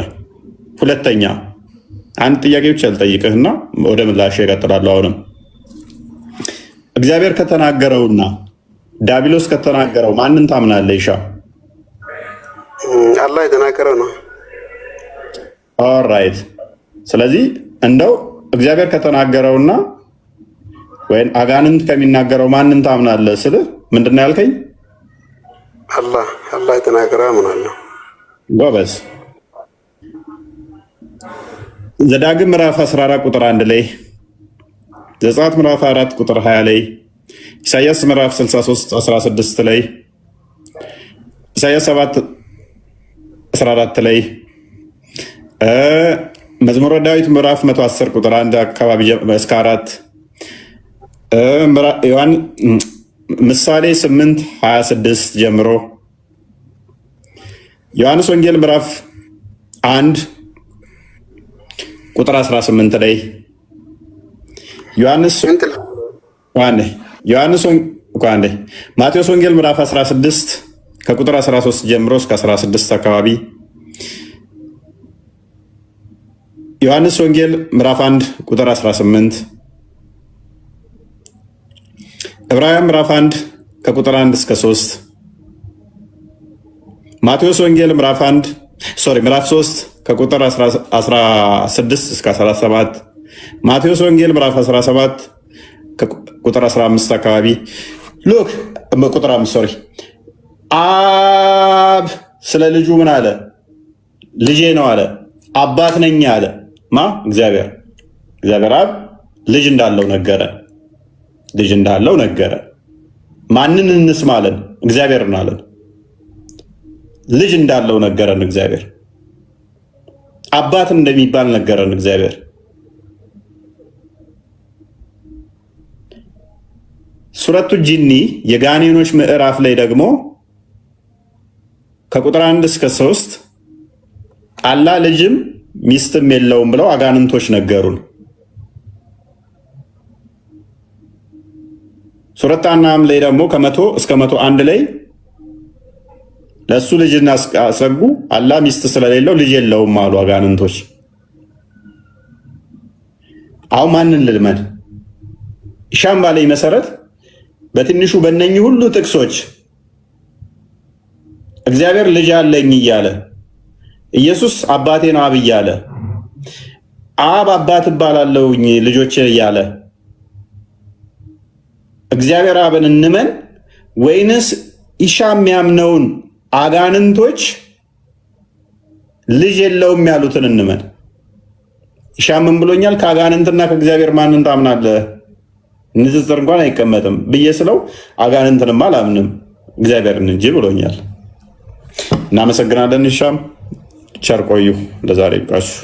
ሁለተኛ አንድ ጥያቄ ብቻ ልጠይቅህና ወደ ምላሽ እቀጥላለሁ። አሁንም እግዚአብሔር ከተናገረውና ዲያብሎስ ከተናገረው ማንን ታምናለህ? ይሻ አላህ የተናገረው ነው። ኦልራይት። ስለዚህ እንደው እግዚአብሔር ከተናገረውና ወይም አጋንንት ከሚናገረው ማንን ታምናለህ ስልህ ምንድን ነው ያልከኝ? አላህ የተናገረው አምናለሁ። ጎበዝ። ዘዳግም ምዕራፍ 14 ቁጥር 1 ላይ፣ ዘጸአት ምዕራፍ 4 ቁጥር 20 ላይ፣ ኢሳያስ ምዕራፍ 63 16 ላይ፣ ኢሳያስ 7 14 ላይ፣ መዝሙረ ዳዊት ምዕራፍ 110 ቁጥር 1 አካባቢ እስከ 4፣ ምሳሌ 8 26 ጀምሮ፣ ዮሐንስ ወንጌል ምዕራፍ 1 ቁጥር 18 ላይ፣ ማቴዎስ ወንጌል ምዕራፍ 16 ከቁጥር 13 ጀምሮ እስከ 16 አካባቢ፣ ዮሐንስ ወንጌል ምዕራፍ 1 ቁጥር 18፣ ዕብራውያን ምዕራፍ 1 ከቁጥር 1 እስከ 3፣ ማቴዎስ ወንጌል ምዕራፍ 3 ከቁጥር 16 እስከ 17፣ ማቴዎስ ወንጌል ምዕራፍ 17 ከቁጥር 15 አካባቢ። ሉክ ቁጥር 5 አብ ስለ ልጁ ምን አለ? ልጄ ነው አለ። አባት ነኝ አለ። እግዚአብሔር አብ ልጅ እንዳለው ነገረ። ማንን እንስማለን? እግዚአብሔርን አለን። ልጅ እንዳለው ነገረን እግዚአብሔር። አባት እንደሚባል ነገረን እግዚአብሔር። ሱረቱ ጂኒ የጋኔኖች ምዕራፍ ላይ ደግሞ ከቁጥር 1 እስከ 3 አላህ ልጅም ሚስትም የለውም ብለው አጋንንቶች ነገሩን። ሱረቱ አናም ላይ ደግሞ ከ100 እስከ 101 ላይ ለሱ ልጅና አሰጉ አላህ ሚስት ስለሌለው ልጅ የለውም አሉ አጋንንቶች። አሁን ማንን ልልመድ? ሻም ባለኝ መሰረት በትንሹ በእነኚህ ሁሉ ጥቅሶች እግዚአብሔር ልጅ አለኝ እያለ፣ ኢየሱስ አባቴ ነው አብ እያለ፣ አብ አባት እባላለሁኝ ልጆች እያለ እግዚአብሔር አብን እንመን ወይንስ ኢሻም የሚያምነውን አጋንንቶች ልጅ የለውም ያሉትን እንመን? ኢሻም ምን ብሎኛል? ከአጋንንትና ከእግዚአብሔር ማንን ታምናለህ? ንጽጽር እንኳን አይቀመጥም ብዬ ስለው አጋንንትንማ አላምንም እግዚአብሔርን እንጂ ብሎኛል። እናመሰግናለን ኢሻም። ቸር ቆዩ። ለዛሬ ይብቃችሁ።